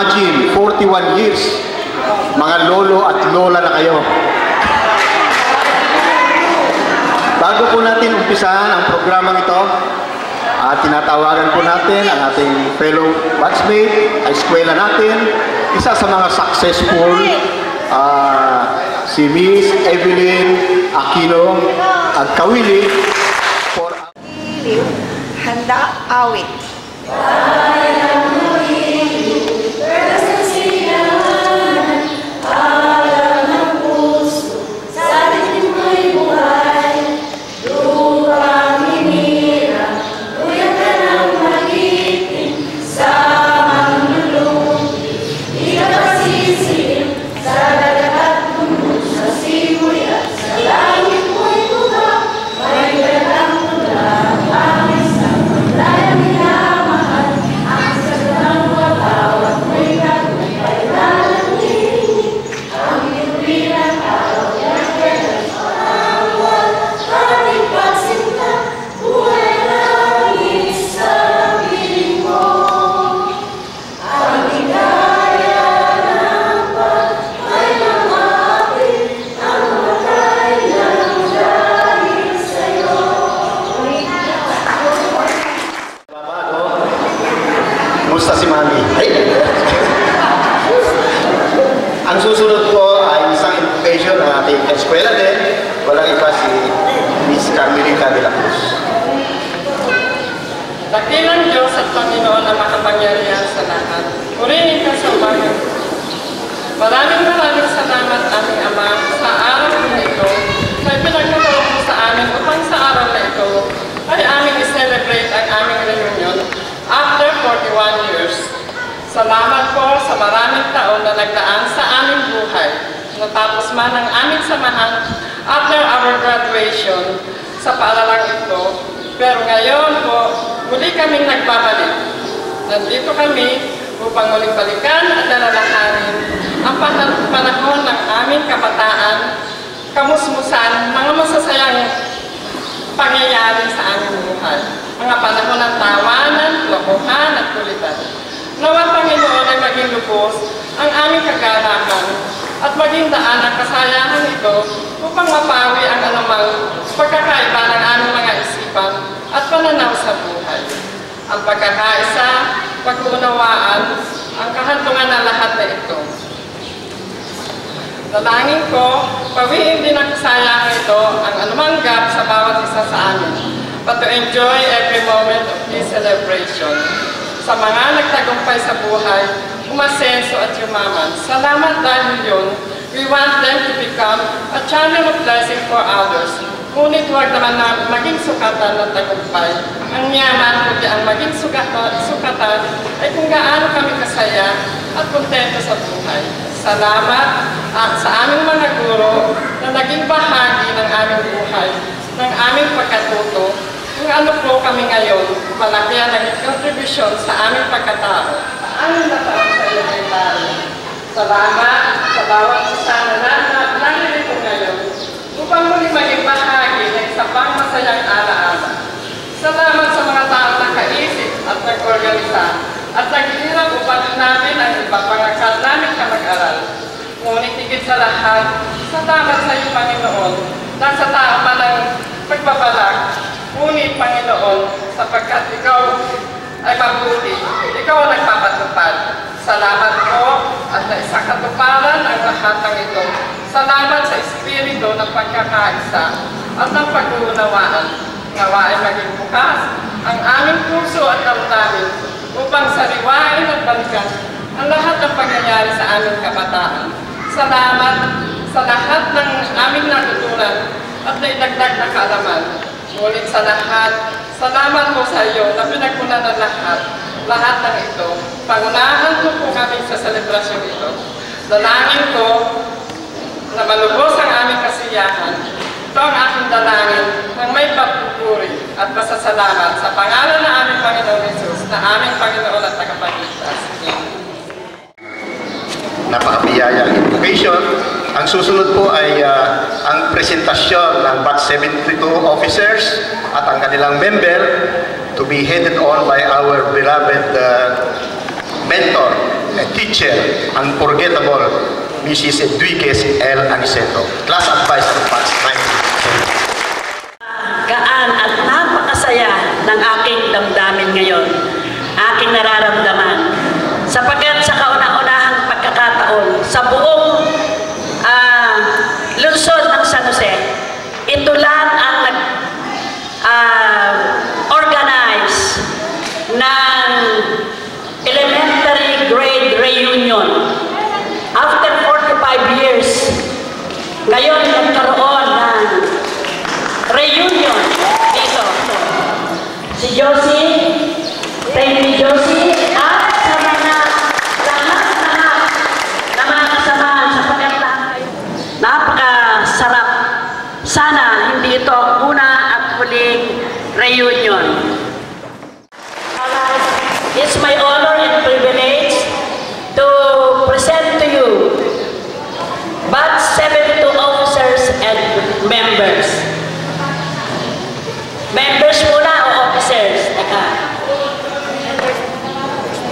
Imagine, 41 years. Mga lolo at lola na kayo. Bago po natin umpisahan ang programang ito, tinatawagan po natin ang ating fellow batchmate, eskwela natin, isa sa mga successful, si Miss Evelyn Aquino Agkawili for Handa awit. Ang susunod po ay isang invitation ng ating eskwela din. Walang iba si Miss Carmelita de la Cruz. Dakilang Diyos at Panginoon na makapangyarihan sa lahat. Purihin ka sa umaga. Maraming salamat aming Ama sa araw na ito na ipinagkakaroon mo sa amin upang sa araw na ito ay aming i-celebrate ang aming reunion after 41 years. Salamat po sa maraming taon na nagdaan sa aming buhay. Natapos man ang aming samahan after our graduation sa paaralang ito. Pero ngayon po, muli kaming nagbabalik. Nandito kami upang muling balikan at alalahanin ang panahon ng aming kabataan, kamusmusan, mga masasayang pangyayari sa aming buhay. Mga panahon ng tawanan, lokohan at kulitan. Nawa Panginoon ay maging lubos ang aming kagalakan at maging daan ang kasayahan ito upang mapawi ang anumang pagkakaiba ng aming mga isipan at pananaw sa buhay. Ang pagkakaisa, pag-uunawaan, ang kahantungan ng lahat na ito. Dalangin ko, pawiin din ang kasayahan ito ang anumang gap sa bawat isa sa amin, but to enjoy every moment of this celebration. Sa mga nagtagumpay sa buhay, umasenso at yumaman. Salamat dahil yun, we want them to become a channel of blessing for others. Ngunit huwag naman na maging sukatan ng tagumpay. Ang yaman, kundi ang maging sukatan ay kung gaano kami kasaya at kontento sa buhay. Salamat at sa aming mga guro na naging bahagi ng aming buhay, ng aming pagkatuto. Kung ano po kami ngayon, malaki ang naging kontribusyon sa aming pagkatao, sa aming nataon sa elementary. Salamat sa bawat isa na naririto ngayon upang muli maging bahagi ng isa pang masayang alaala. Salamat sa mga taong nakaisip at nag-organisa at naghihirap upang namin ang ibang pangakal namin ka mag-aral. Ngunit higit sa lahat, salamat sa iyo, Panginoon, na sa tao man ang pagbabalak. Ngunit, Panginoon, sapagkat Ikaw ay mabuti, Ikaw ang nagpapatupad. Salamat po at naisakatuparan ang lahat ng ito. Salamat sa Espiritu ng pagkakaisa at ng pag-uunawaan. Nawa ay maging bukas ang aming puso at damdamin upang sariwain at balikan ang lahat ng pangyayari sa aming kabataan. Salamat sa lahat ng aming natutunan at naidagdag na kaalaman. Ngunit sa lahat, salamat po sa iyo na pinagpunan ng lahat ng ito. Pangunahan mo po kami sa selebrasyon ito. Dalangin ko na malubos ang aming kasiyahan. Ito ang aking dalangin ng may pagpupuri at pasasalamat sa pangalan ng aming Panginoon Jesus, na aming Panginoon at Tagapagligtas. Napakabiyayang invocation. Ang susunod po ay ang presentasyon ng Batch 72 officers at ang kanilang member to be headed on by our beloved mentor, teacher, unforgettable, Mrs. Enriquez L. Aniceto. Class Advisor of Batch 19. Gaan at napakasaya ng aking damdamin ngayon, aking nararamdaman. Sapagkat sa kauna-unahang pagkakataon, sa buong lungsod ng San Jose, ito lang ang organize ng elementary grade reunion. After 45 years, ngayon nagkaroon ng reunion dito. Si Josie, thank you Josie, at sa mga lahat na mga kasamahan sa pagkakataon. Napakasarap. Sana hindi ito ang una at huling reunion. It's my honor and privilege to present to you Batch 72 officers and members. Members muna o officers? Teka.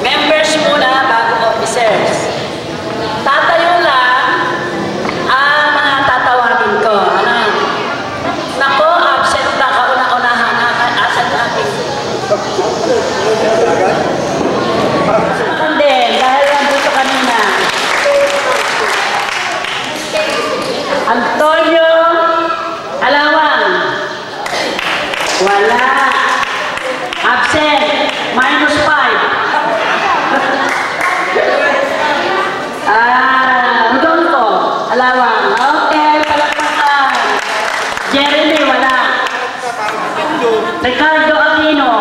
Members muna bago officers. Tatayo lang ang mga tatawagin ko. Ano? Nako, absent na kauna-unahan asat aking. Hindi, dahil nandito kanina. Antonio Alawang. Wala. Absent. -5. Rodolfo Alawang. Okay, palakpakan. Jeremy, wala. Ricardo Aquino.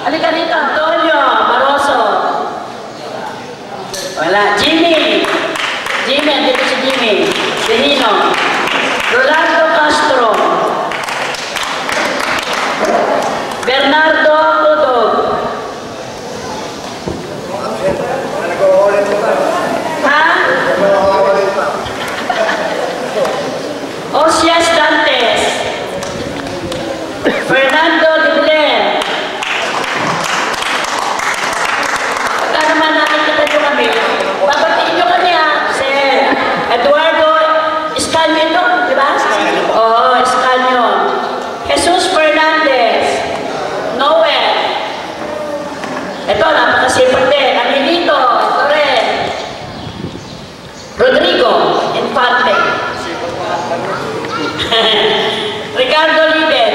Halika dito, Antonio Barroso. Wala. Jimmy. Andito si Jimmy. Benino. Rolando Castro. Bernardo Cudog. Ha? Osias Dantes. Fernando Dibler. Pagka naman nakikita nyo kami, babatiin nyo kami si Eduardo Escanio ito, di ba? Oo, Escanio. Jesus Fernandez. Noel. Ito, napakasipag din. Angelito. Ito rin. Rodrigo Infante. Ricardo Libet.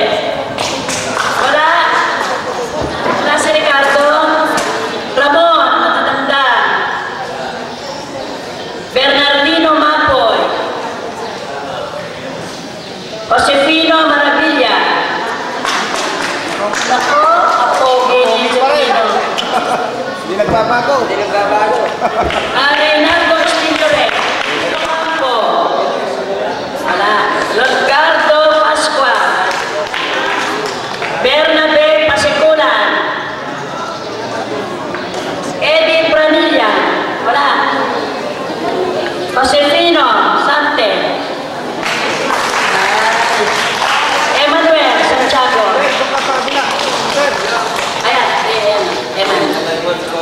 Wala. Wala si Ricardo. Ramon, nakatanda. Bernardino Mapoy. Josefino Maravilla. Nako, apogi ni Josefino. Hindi nagbabago. Reynaldo Estillore. Campo. Wala. Losgardo Pascua. Bernabe Pasikulan. Eddie Pranilla. Wala. Josefino Sante. Emmanuel Santiago. Ayan,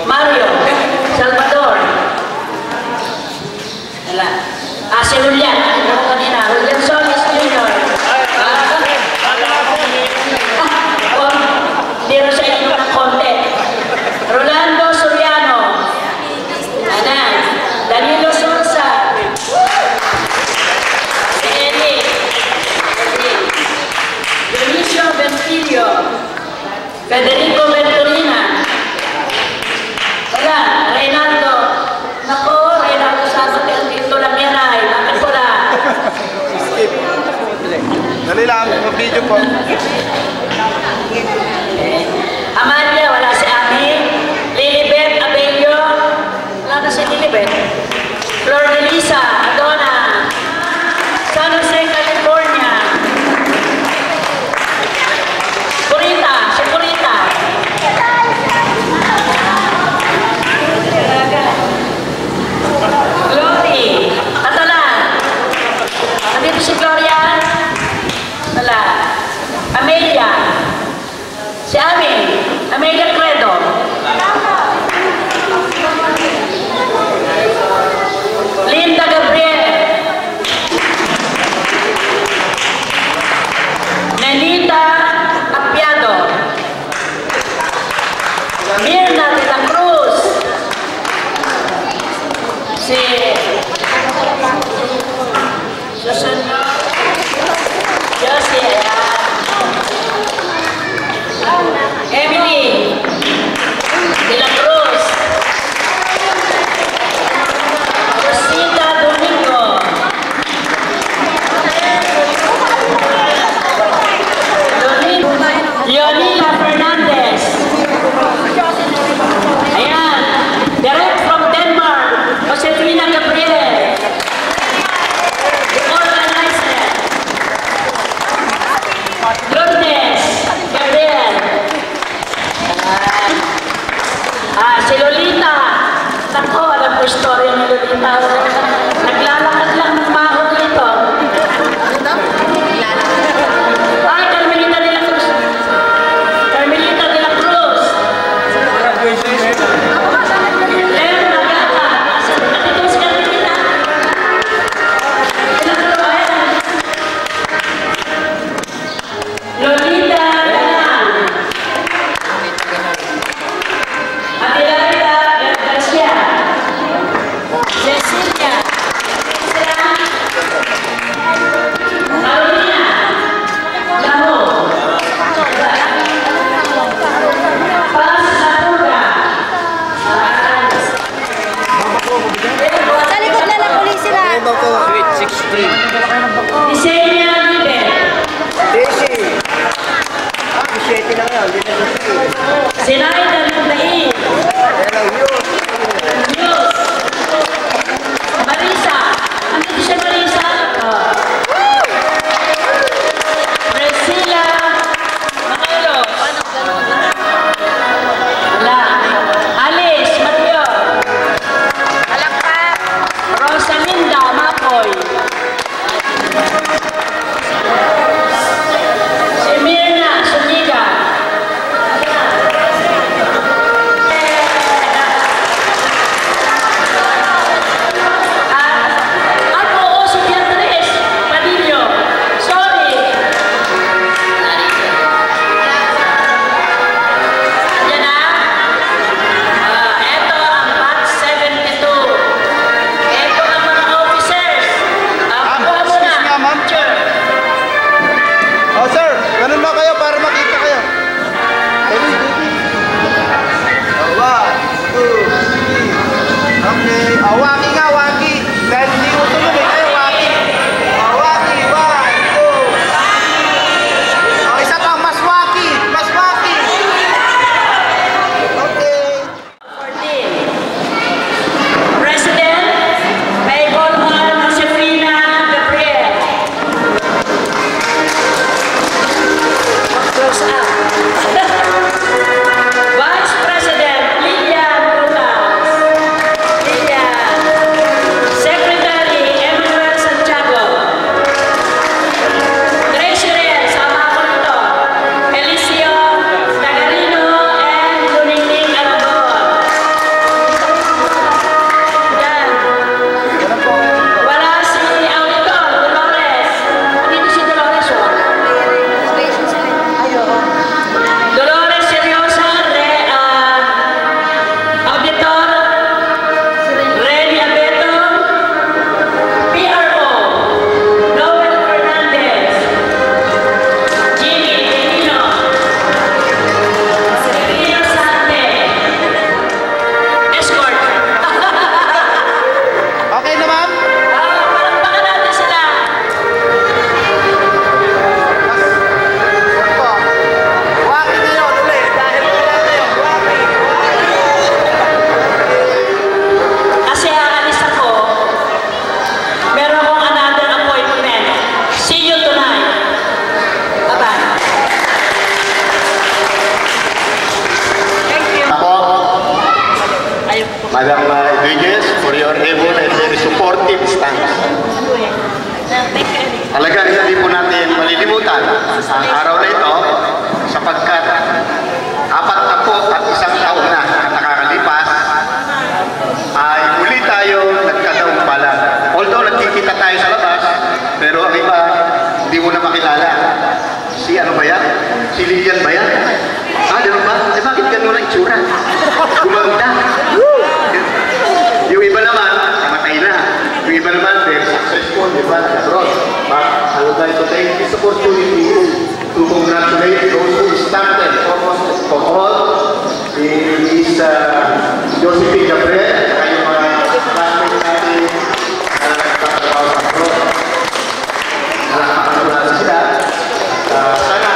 Mario Salvador. Wala. Si Julian. Ano kanina? Julian Solis Jr. Dito sa inyo ng konti. Rolando Soriano. Anan. Danilo Sousa. Si Eli. Dionisio Ventilio. Federico Venturina. Wala. Reynaldo. Nako, Reynaldo Sabat. Dito lang yan ay. Bakit wala? Dali lang, mag-video po. Amalia, wala si Ami. Lilibet Abello. Wala na si Lilibet. Flor de Lisa Adona. San Jose, California. Purita, si Purita. Glory. Catalan. Andito si Gloria. Wala. Amelia. Si Ami. Amelia Credo. Lilita Apiado, Mirna de la Cruz, si Susana Josie, Emily de la Cruz, Rosita Domingo, Leonila Fernandez. Ayan, direct from Denmark, Josefina Gabriel, the organizer. Lourdes Gabriel. Si Lolita. Ako, alam ko istorya ni Lolita. Naglalakad lang ng mahon dito. Ay, Carmelita de la Cruz. Carmelita de la Cruz. Leo Nagata. Nandito si Carmelita. Lolita Galang. Adelaida Garcia. Cecilia. Carolina. Laho. Paz Latura. Sa likod na ng pulis sila. Isenia Liber. Sinaida Lundain. News. Marisa. Andito siya, Marisa. Priscilla Macalos. Wala. Alice Mateo. Rosalinda Mapoy. Si Mirna Suniga. Ako, si Beatriz Padillo. Sorry. Yan na. Ito ang batch 72. Ito ang mga officers. Kuha mo na. Sure. Oh, sir, ganun ba kayo para makita kayo? One, two, three. Okay. Waki nga, waki. Dahil hindi ko tuloy kayo, waki. Waki, one, two. Isa pa, mas waki. Mas waki. Okay. 14. President, may Bolhon Josefina Gabriel. Close up. Vice President Lilian Lucas. Lilian. Secretary Emmanuel Santiago. Treasurer, sama ako nito. Eliseo Tagarino and Luningning Aragon. Yan. Wala si Auditor, Dolores. Dito si Dolores, oh. Dolores Seryosa, Auditor, Rene Abeto, PRO, Noel Fernandez, Jimmy Delino, Sergio Sante, Escort. Okay na, ma'am? Palakpakan natin sila. Opo. Waki ngayon ulit. Dahil wala kayo. Waki. Kasi aalis ako, meron akong another appointment. See you tonight. Bye-bye. Thank you. Ako, Ayun po. Madam Rodriguez, for your able and very supportive stance. Thank you. Talagang hindi po natin malilimutan ang araw na ito sapagkat 41 taon na ang nakakalipas ay muli tayo nagkataong balag. Although nagkikita tayo sa labas, pero ang iba hindi mo na makilala. Si ano ba yan? Si Lilian ba yan? Ah, di ba? Eh, bakit gano'n ang itsura? Gumanda. Yung iba naman, namatay na. Yung iba naman, they're successful, di ba? Nag-abroad. But I would like to take this opportunity to congratulate those who started almost for all. Is Josephine Gabriel, at yung mga classmates natin na nagtatrabaho sa abroad. Nakakapagulala sila. Sana,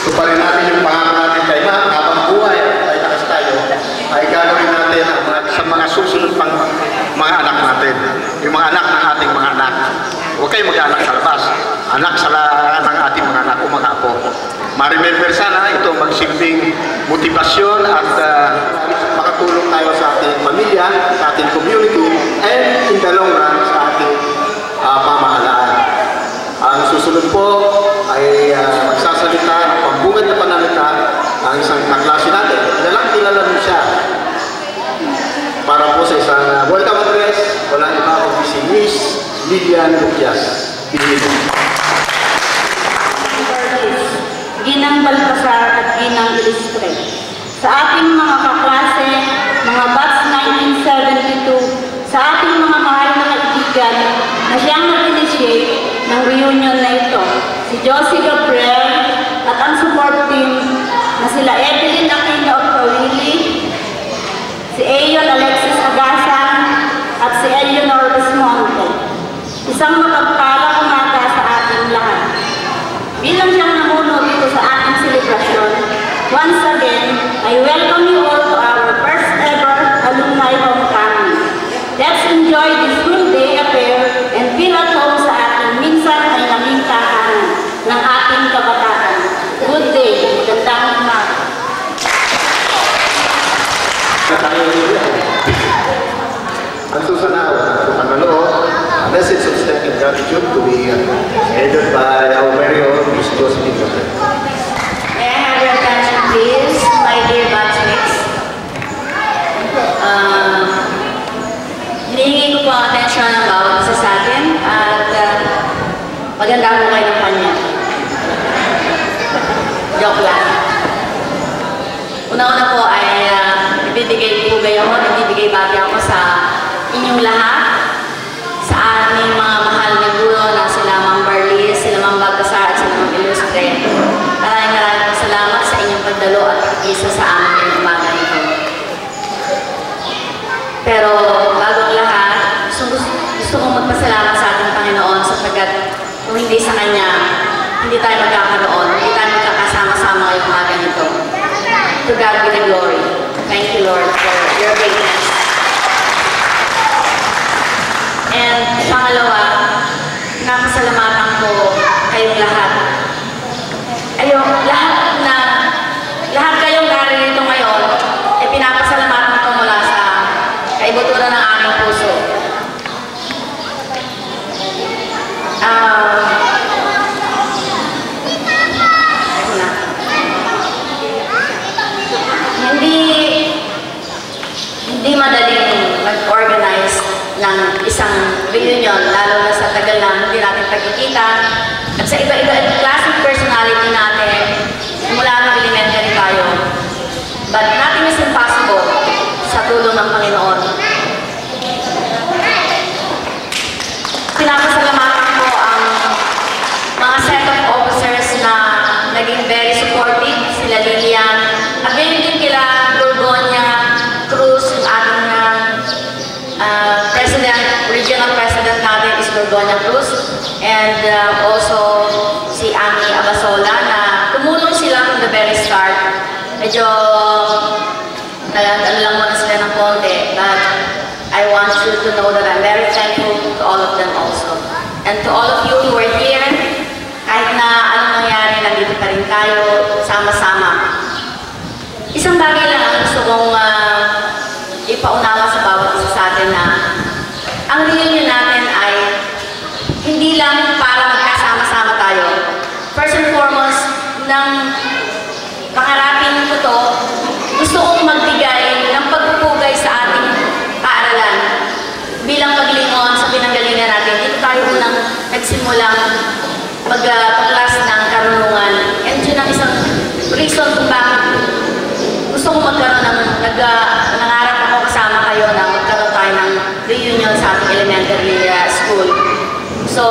tuparin natin yung pangako natin kay Ma'am, habang buhay, ay takas tayo, ay gagawin natin sa mga susunod pang mga anak natin. Yung mga anak ng ating mga anak. Huwag kayo mag-anak sa labas. Anak sa ng ating mga anak o mga apo. Ma-remember sana ito magsilbing motivasyon at makatulong tayo sa ating pamilya, sa ating community, and in the long run sa ating pamahalaan. Ang susunod po ay magsasalita ng pambungad na panalita ang isang kaklase natin. Kilala rin siya para po sa isang welcome address. Walang iba kundi si Miss Lilian Luquias. Ginang Baltasar at Ginang Ilustre. Sa ating mga kaklase, mga batch 1972, sa ating mga mahal na kaibigan na siyang nag-initiate ng reunion na ito, si Josie Gabriel at ang support team na sila Evelyn Aquino of Kawili, si Ayon Alexis Agasan at si Eleanor Bismonte. Isang mapagpalang umaga sa ating lahat. Bilang siyang namuno dito sa ating selebrasyon, once again, I welcome you all to our first ever alumni homecoming. Let's enjoy this full day affair and feel at home sa ating minsan ay naging tahanan ng ating kabataan. Good day, magandang umaga. Ang susunod, a message of stand gratitude to be headed by our very own Miss Josephine Gabriel. May I have your attention please, my dear batchmates? Hinihingi ko po ang atensyon ng bawat isa sa atin at maganda ko kayo ng kanya. Joke lang. Una-una po ay ibibigay bati ako sa inyong lahat, sa aming mga mahal na guro na sila Ma'am Barlis, sila Ma'am Baltasar at sila Ma'am Ilustre. Maraming salamat sa inyong pagdalo at pag-isa sa amin ngayong umaga nito. Pero bago ang lahat, gusto kong magpasalamat sa ating Panginoon sapagkat kung hindi sa Kanya, hindi tayo magkakaroon, hindi tayo magkakasama-sama ngayong umaga nito. To God be the glory. Thank you, Lord, for your greatness. And pangalawa, nakasalamatan ko kayong lahat. Lahat kayong naririto ngayon, ay pinapasalamatan ko mula sa kaibuturan ng aming puso. Hindi madaling mag-organize ng isang reunion, lalo na sa tagal na hindi natin pagkikita at sa iba-iba klaseng personality natin mula ng elementary tayo. But nothing is impossible sa tulong ng Panginoon. Pinapasalamatan ko ang mga set of officers na naging very supportive, sila Lilian, at ngayon din kila Gorgonia Cruz, yung ating regional president natin is Gorgonia Cruz, and also si Ami Abasola na tumulong sila from the very start. Medyo ano lang muna sila ng konti, but I want you to know that I'm very thankful to all of them also. And to all of you who are here, kahit na anong nangyari, nandito pa rin tayo, sama-sama. Isang bagay lang ang gusto kong ipaunawa sa bawat isa sa atin na ang reunion natin ay hindi lang para magkasama-sama tayo. First and foremost, ng pangarapin ko to, gusto kong magbigay ng pagpupugay sa ating paaralan. Bilang paglingon sa pinanggalingan natin, dito tayo unang nagsimulang magpaklas ng karunungan. kung bakit gusto ko magkaroon ng, nangarap ako kasama kayo na magkaroon tayo ng reunion sa ating elementary school. So,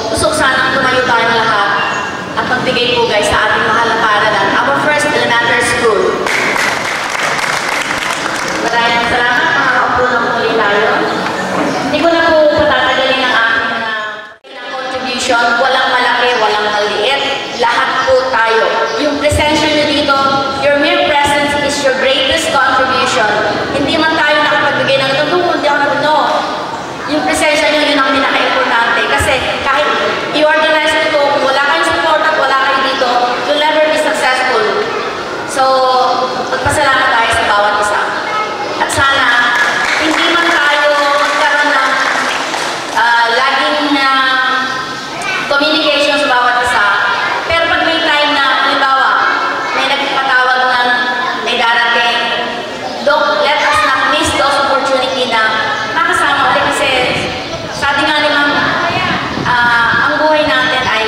gusto ko sanang tumayo tayong lahat at magbigay po guys sa ating mahal na paaralan, our first elementary school. Maraming salamat, makakaupo na po ulit tayo. Hindi ko na po patatagalin ang aking contribution. Walang malaki, walang maliit. Lahat po tayo. Yung presensya nyo dito, your mere presence is your greatest contribution. Hindi man tayo nakapagbigay ng no. Yung presensya nyo, yun ang pinaka-importante. Kasi kahit i-organize ito, kung wala kayong support at wala kayo dito, you'll never be successful. So, magpasalamat tayo sa bawat isa. At sana, hindi man tayo magkaroon ng laging communication sa bawat isa. Pero pag may time na, halimbawa, may nagpatawag ng may darating, let us not miss those opportunity na makasama ulit kasi sabi nga naman, ang buhay natin ay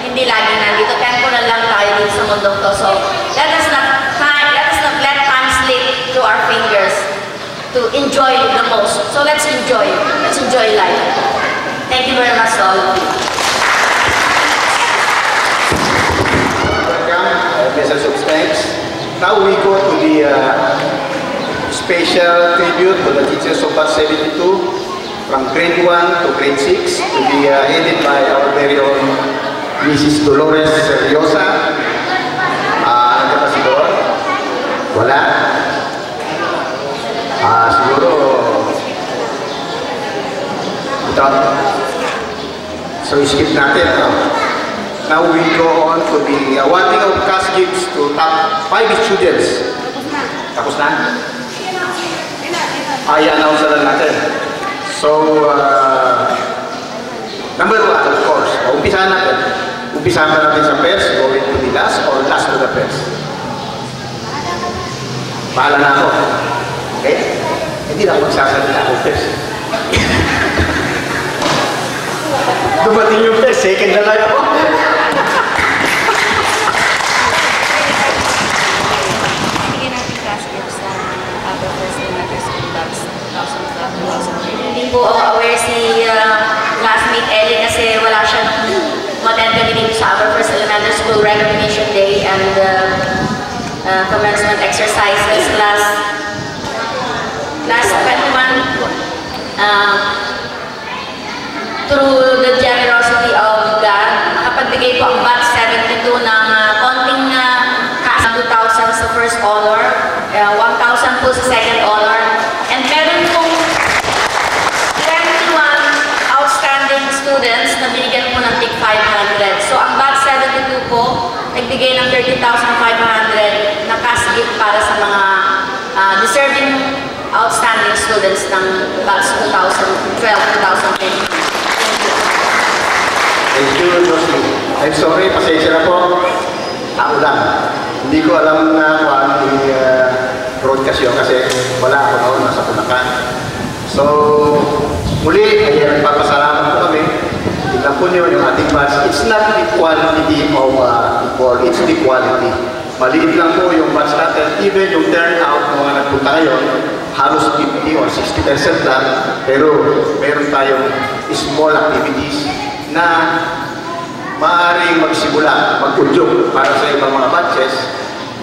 hindi lagi nandito. Temporal lang tayo dito sa mundong to. So, let us not let time slip through our fingers to enjoy the most. So let's enjoy life. Thank you very much to all of you. Welcome, message of thanks. Now we go to the special tribute to the teachers of Batch 72 from grade 1 to grade 6 to be headed by our very own Mrs. Dolores Seriosa. Nandiyan ba si Dor? Wala. Siguro ito. So skip natin. Now we go on to the awarding of cash gifts to top 5 students. Tapos na? I-announce na lang natin. So, number 1, of course. Umpisahan natin. Umpisahan pa natin sa first, going to the last, or last to the first. Bahala na ako. Okay? Hindi lang magsasalita ako first. Dumating yung first, second na lang ako. Bigyan natin cash gifts sa our first elementary school bags. Hindi po aware si classmate Ellie kasi wala siyang mag-attend kami dito sa our first elementary school recognition day and commencement exercises last 21 through the generosity of God, nakapagbigay po ang Batch 72 ng konting cash, 2,000 sa first honor, 1,000 po sa second honor, and meron pong 21 outstanding students na binigyan po ng tig 500. So ang Batch 72 po, nagbigay ng 30,500 na cash gift para sa mga deserving outstanding students ng Batch 2012-2013. Thank you, Jocelyn. I'm sorry, pasensya na po. Ako lang. Hindi ko alam na kung ano yung broadcast yun kasi wala ako noon, nasa Bulacan. So, muli, ay nagpapasalamat po kami. Tignan po niyo yung ating batch. It's not the quality of equal, it's the quality. Maliit lang po yung batch natin. Even yung turnout ng mga nagpunta ngayon, halos 50 or 60% lang. Pero meron tayong small activities na maaaring magsimula, mag-udyok para sa ibang mga batches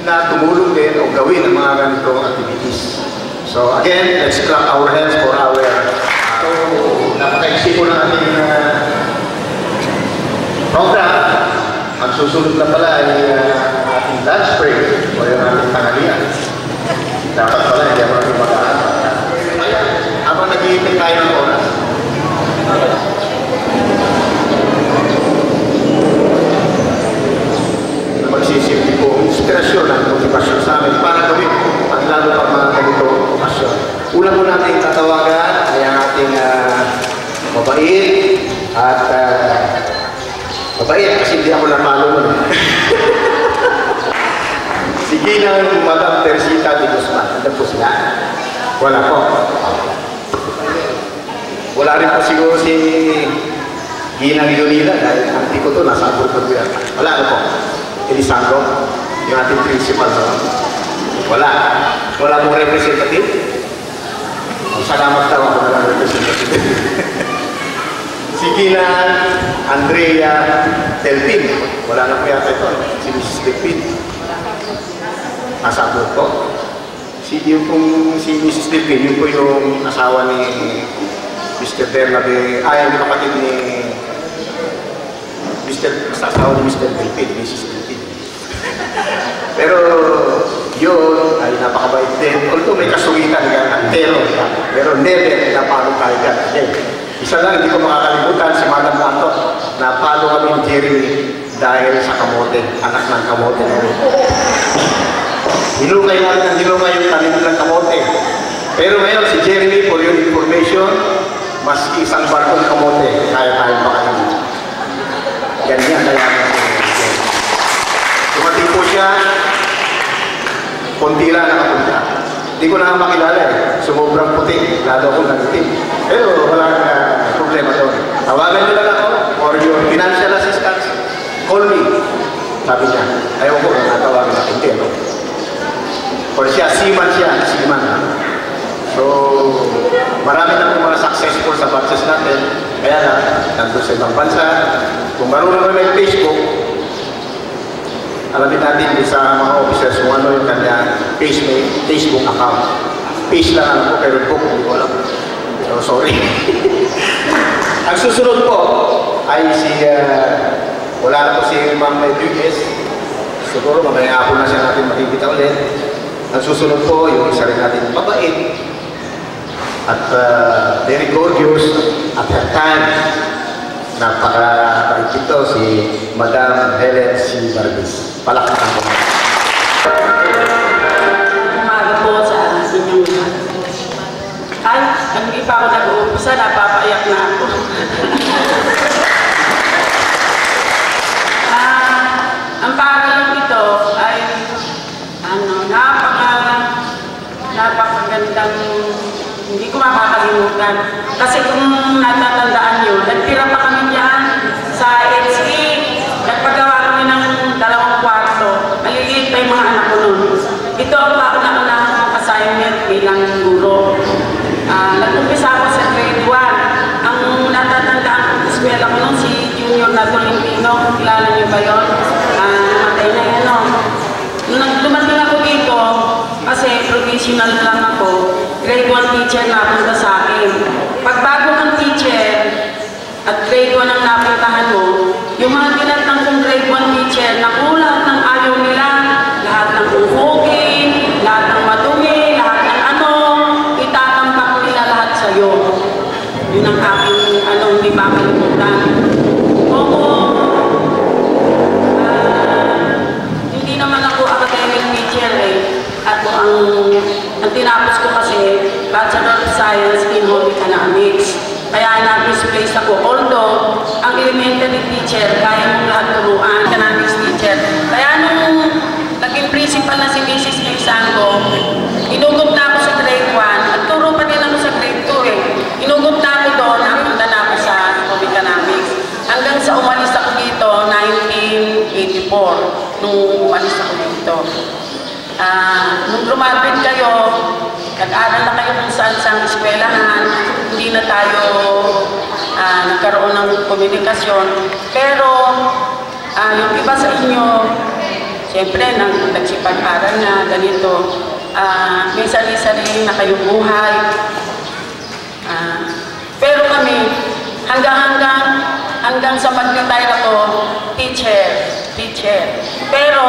na tumulong din o gawin ang mga ganitong activities. So again, let's clap our hands for our napaka-exit po ng ating program. Ang susunod na pala ay ating lunch break o yung ating tanghalian. Dapat pala, hindi ako natin mag-aaral. Kaya, habang nag-iintay tayo ng oras, magsisimpi po inspirasyon at motivasyon sa amin para gawin at lalo pa mga ganito okasyon. Una po natin tatawagan ay ang ating mabait at mabait kasi hindi ako namalo mo. Sige na Madam Teresita de Guzman. Ano po sila? Wala po. Wala rin po siguro si Ginang Yunila dahil anti ko to nasa abot ko yan. Wala na po. Elisango. yung ating principal, no? Wala. Wala pong representative. Salamat daw ako na representative. Si Gina Andrea Delpin. Wala na po yata ito. Si Mrs. Delpin. Nasa abot po. Si Mrs. Delpin, yun po yung asawa ni Mr. Bernabe, yung kapatid ni asawa ni Mr. Delpin, Mrs. Delpin. Pero yun ay napakabait din. Although may kasungitan ka, pero never napalo tayo dyan. Isa lang, hindi ko makakalimutan si Madam Mato. Napalo kami ni Jeremy dahil sa kamote, anak ng kamote na rin. Hilungay yung tanim ng kamote. Pero ngayon si Jeremy, for your information, maski isang barkong kamote, kaya tayo makainin. Ganyan kaya dumating po siya, konti lang nakapunta. Hindi ko na makilala eh. Sumubrang puti, lalo akong nagitim. Pero wala problema doon. Tawagan nyo lang ako for your financial assistance. Call me. Sabi niya, ayaw ko na natawagan natin. Hindi, no? Or seaman. So, marami na mga successful sa batches natin. Kaya na, nandun sa ibang bansa. Kung marunong na may Facebook, alamin natin sa mga officers kung ano yung kanya Facebook account. Page lang alam ko, pero book, hindi ko alam. So, sorry. Ang susunod po ay wala na po si Ma'am Duques. Siguro mamaya hapon na siya natin makikita ulit. Ang susunod po, yung isa rin natin mabait at very gorgeous at her time. Napaka-bait ito si Madam Helen C. Barbis. Palakpakan po. Umaga po sa inyong ay, hindi pa ako nag-uumpisa, napapaiyak na ako. Ang paralang ito ay napakagandang, hindi ko makakalimutan. Kasi kung natatandaan nyo, nagtira pa kami dyan sa HE, nagpagawa kami ng 2 kwarto. Maliliit pa yung mga anak ko nun. Ito ang pauna-unahang assignment bilang guro. Nag-umpisa ako sa grade 1. Ang natatandaan ko sa eskwela ko nun, si Junior na Tolentino. Kilala niyo ba yun? Namatay na yun, no? Nung dumating ako dito, kasi provisional lang ako, grade 1 teacher napunta sa akin. Pag bago kang teacher, at grade 1 ang napuntahan mo, yung mga tinatang kong grade 1 teacher, naku, lahat ng ayaw nila, lahat ng uhugin, lahat ng madumi, lahat ng itatampak nila lahat sa'yo. Yun ang aking, hindi makalimutan. Oo, hindi naman ako academic teacher eh. Ako ang tinapos ko kasi Bachelor of Science in Home Economics. Kaya nag-displace ako. Although, ang elementary teacher, kaya mong lahat turuan, economics teacher. Kaya nung naging principal na si Mrs. Milsango, inugot na ako sa grade 1, at turo pa din ako sa grade 2 eh. Inugot na ako doon, napunta na ako sa Home Economics. Hanggang sa umalis ako dito, 1984, nung umalis ako dito. Nung graduate kayo, nag-aral na kayo kung saan-saan eskwelahan, hindi na tayo nagkaroon ng komunikasyon. Pero yung iba sa inyo, siyempre nagsipag-aral na ganito, may sarili-sarili na kayong buhay. Pero kami, hanggang sa mag-retire ako, teacher. Pero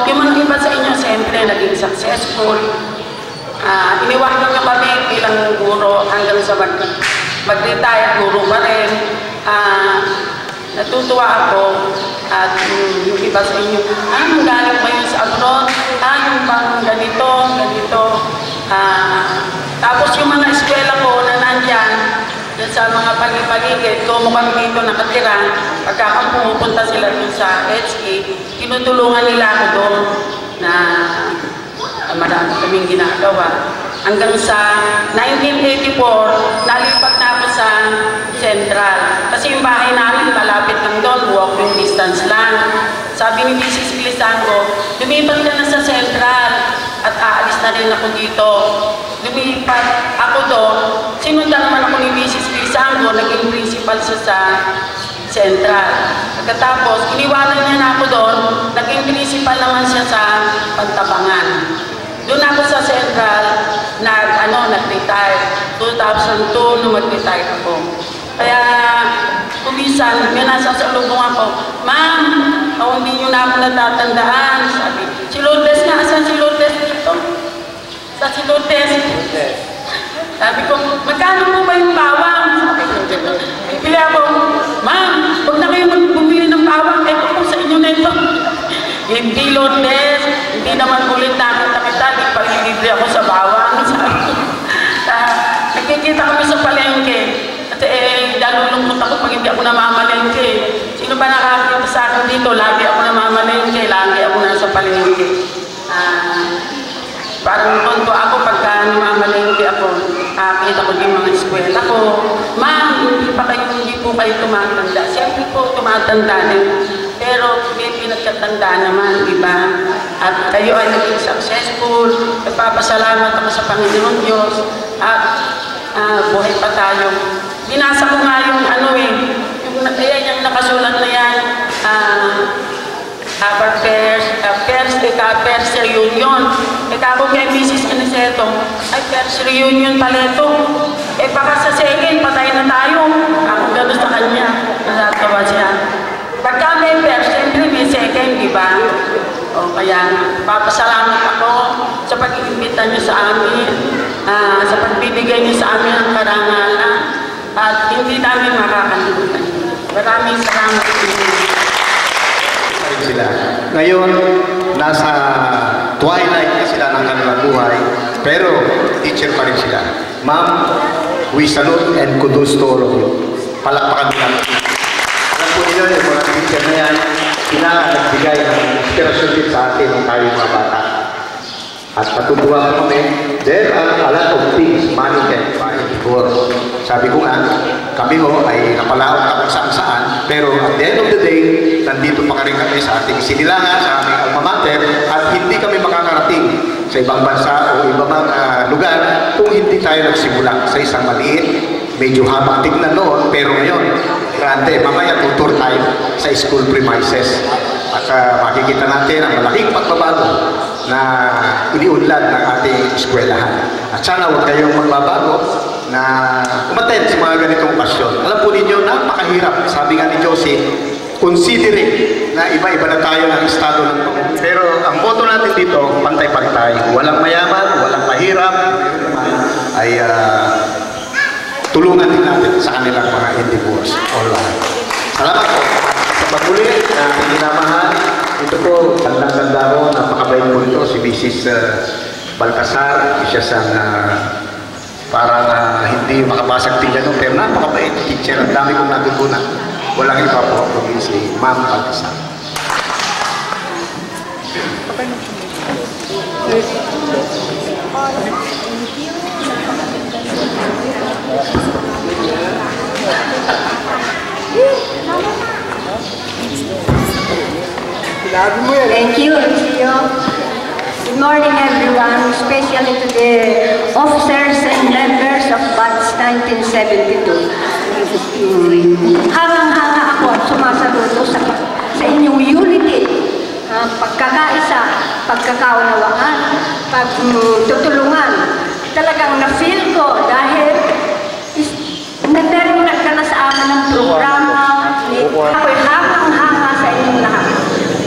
yung mga iba sa inyo, siyempre naging successful. Iniwanan nyo kami bilang guro hanggang sa mag-retire, guro pa rin. Natutuwa ako at yung iba sa inyo, galing ba yun sa abroad? Yung bang ganito. Tapos yung mga eskwela ko na nandyan, sa mga paligid, kung mukhang dito nakatira, pagka pumupunta sila dun sa HE, tinutulungan nila ako doon na marami kaming ginagawa. Hanggang sa 1984, nalipat na ako sa Central. Kasi yung bahay namin, malapit lang doon, walking distance lang. Sabi ni Mrs. Milsango, yung lumipat ka na sa Central at aalis na rin ako dito. Lumipat ako doon, sinundan naman ako ni Mrs. Pisango, naging principal siya sa Central. Pagkatapos, iniwanan niya na ako doon, naging principal naman siya sa Pantabangan. Doon ako sa Central, nag-retire. 2002, nung mag-retire ako. Kaya, kumisan, may nasasalubong ako, Ma'am, hindi nyo na ako natatandaan. Sabi, si Lourdes nga, asan si Lourdes dito? Sa si Lourdes. Sabi ko, magkano po ba yung bawang? Sabi ko, bibili ako, Ma'am, huwag na kayo bumili ng bawang, ito po sa inyo na ito. Hindi, Lourdes, hindi naman ulit nakita kita, di palilibre ako sa bawang. Sabi ko, nagkikita kami sa palengke. Kasi nalulungkot ako pag hindi ako namamalengke. Sino ba nakakita sa akin dito? Lagi ako namamalengke, lagi ako nasa palengke. Parang tonto ako pagka namamalengke ako. Nakakita ko yung mga eskwela ko. Ma'am, hindi po kayo tumatanda. Siyempre po, tumatanda din. Pero may pinagkatanda naman, di ba? At kayo ay naging successful. Nagpapasalamat ako sa Panginoon Diyos. At buhay pa tayo. Binasa ko nga yung yung nakasulat na yan, First Reunion. Ako kay Mrs. Aniceto, ay First Reunion pala ito. Baka sa second, patay na tayo. Ako gano'n sa kanya. Nasatawa siya. Pagka may first, siyempre may second, di ba? Kaya papasalamat ako sa pag-iimbita niyo sa amin, sa pagbibigay niyo sa amin ng karangalan, at hindi namin makakalimutan. Maraming salamat po. Sila. Ngayon, nasa twilight na sila ng kanilang buhay, pero teacher pa rin sila. Ma'am, we salute and kudos to all of you. Palakpakan nila. Alam po ninyo, yung mga teacher na yan, nagbigay ng inspirasyon din sa atin ng tayo mga bata. At patutuwa ko kami, there are a lot of things money can buy for. Sabi ko nga, kami ay napalaot na kung saan-saan, pero at the end of the day, nandito pa rin kami sa ating sinilangan, sa aming alma mater, at hindi kami makakarating sa ibang bansa o ibang lugar kung hindi tayo nagsimula sa isang maliit, medyo habang tignan noon, pero ngayon, grande, mamaya tutur tayo sa school premises. At makikita natin ang malaking pagbabago na iniunlad ng ating eskwelahan. At sana huwag kayong magbabago na umattend sa mga ganitong okasyon. Alam po ninyo, napakahirap. Sabi nga ni Josie, considering na iba-iba na tayo ng estado ng Panginoon. Pero ang motto natin dito, pantay-pantay. Walang mayaman, walang mahirap, ay tulungan din natin sa kanilang mga endeavors. Salamat po. Sa pagmuli na minamahal, ito po, tandang-tanda ko, napakabait po ito, si Mrs. Balcasar, isa sa parang hindi makabasag tingnan no, pero napakabait teacher, ang dami kong natutunan. Walang iba po, kundi si Ma'am Balcasar. Thank you, Lucio. Good morning, everyone, especially to the officers and members of Batch 1972. Hangang-hanga ako at sumasaludo sa inyong unity, pagkakaisa, pagkakaunawaan, pagtutulungan. Talagang na-feel ko dahil nagdarinig ka na sa amin ng programa. Ako'y hangang-hanga sa inyong lahat.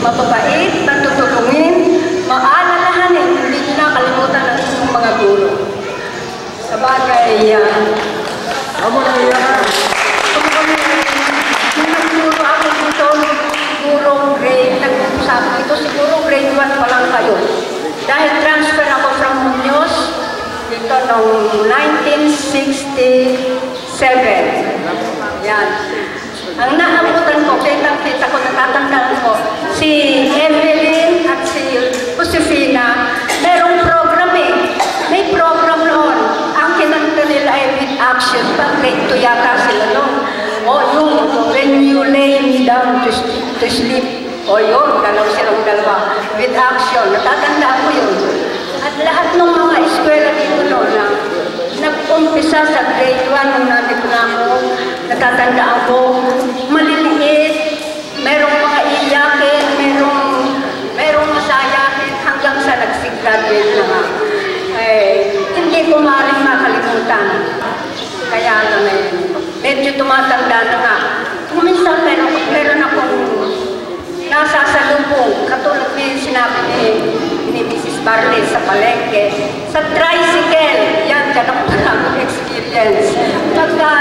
Mababait, natutulungin, maalalahanin, hindi nyo na kalimutan ang inyong mga guro. Sa bagay, yung nagturo ako dito, sigurong grade, nag-usapan ito, sigurong grade 1 pa lang kayo. Dahil transfer ako from Muñoz, dito noong 1967. Yan. Ang naabutan ko, kita ko, natatandaan ko, si Evelyn at si Josefina, merong program May program noon. Ang kinanta nila ay with action. Pag-grade 2 yata sila noon. O yung, when you lay me down to sleep. O yun, silang dalawa. With Affirmative action, natatandaan ko yun. At lahat ng mga eskwela dito noon na nag-umpisa sa grade 1 nung nandito na ako, natatandaan ko, maliliit, merong mga iyakin, merong masayakin hanggang sa nagsigraduate na nga. Hindi ko maaaring makalimutan. Kaya medyo tumatanda na nga. Kung minsan meron akong nasasalubong, katulad ni sinabi ni Mrs. Barley sa palengke, sa tricycle, yan, dyan ako maraming experience. Pagka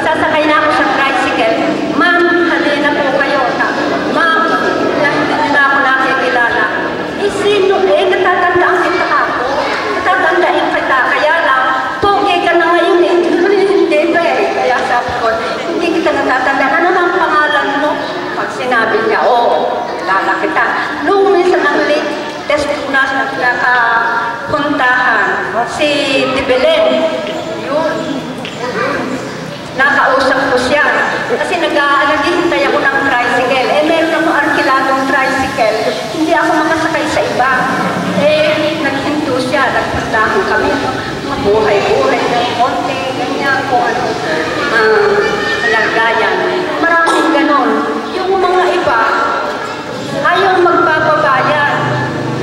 sasakay na ako sa tricycle, ma'am, halina po kayo. Ma'am, hindi na ako nakikilala. Sino? Natatandaan kita ako. Natatandaan kita, kaya lang, pogi ka na ngayon eh. Hindi ba eh. Kaya sabi ko, hindi kita natatandaan. Ano ang pangalan mo? Pag sinabi niya, kilala kita. Noong minsan ang late test ko na nakapuntahan, si Dibelen, yun. Nakausap ko siya. Kasi naghihintay ako ng tricycle. Meron akong arkiladong tricycle. Hindi ako makasakay sa iba. Naghinto siya. Nagpuntahan kami. Mabuhay-buhay ng konti. Ganyan kung ano. Malagayan. Maraming ganon. Yung mga iba, ayaw magpapabayan.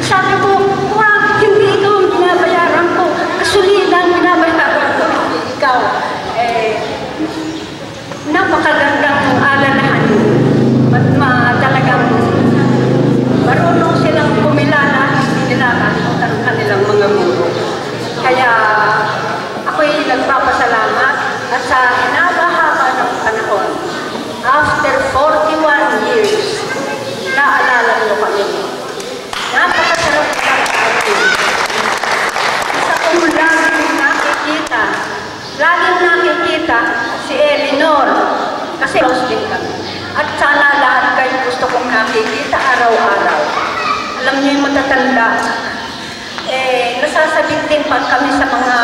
Sabi ko, wag, hindi ikaw ang binabayaran ko. Gasolina ang binabayaran ko. Ikaw. Napakagandang alalahan. Talagang marunong silang kumilala, hindi nila nakalimutan ang kanilang mga guro. Kaya ako'y nagpapasalamat at sa hinaba-haba ng panahon, after 41 years, naalala nyo kami. Napakasarap ng atin. Isa kong laging nakikita si Eleanor, kasi close din kami. At sana lahat kayo gusto kong nakikita araw-araw. Alam niyo yung matatanda, nasasabit din pa kami sa mga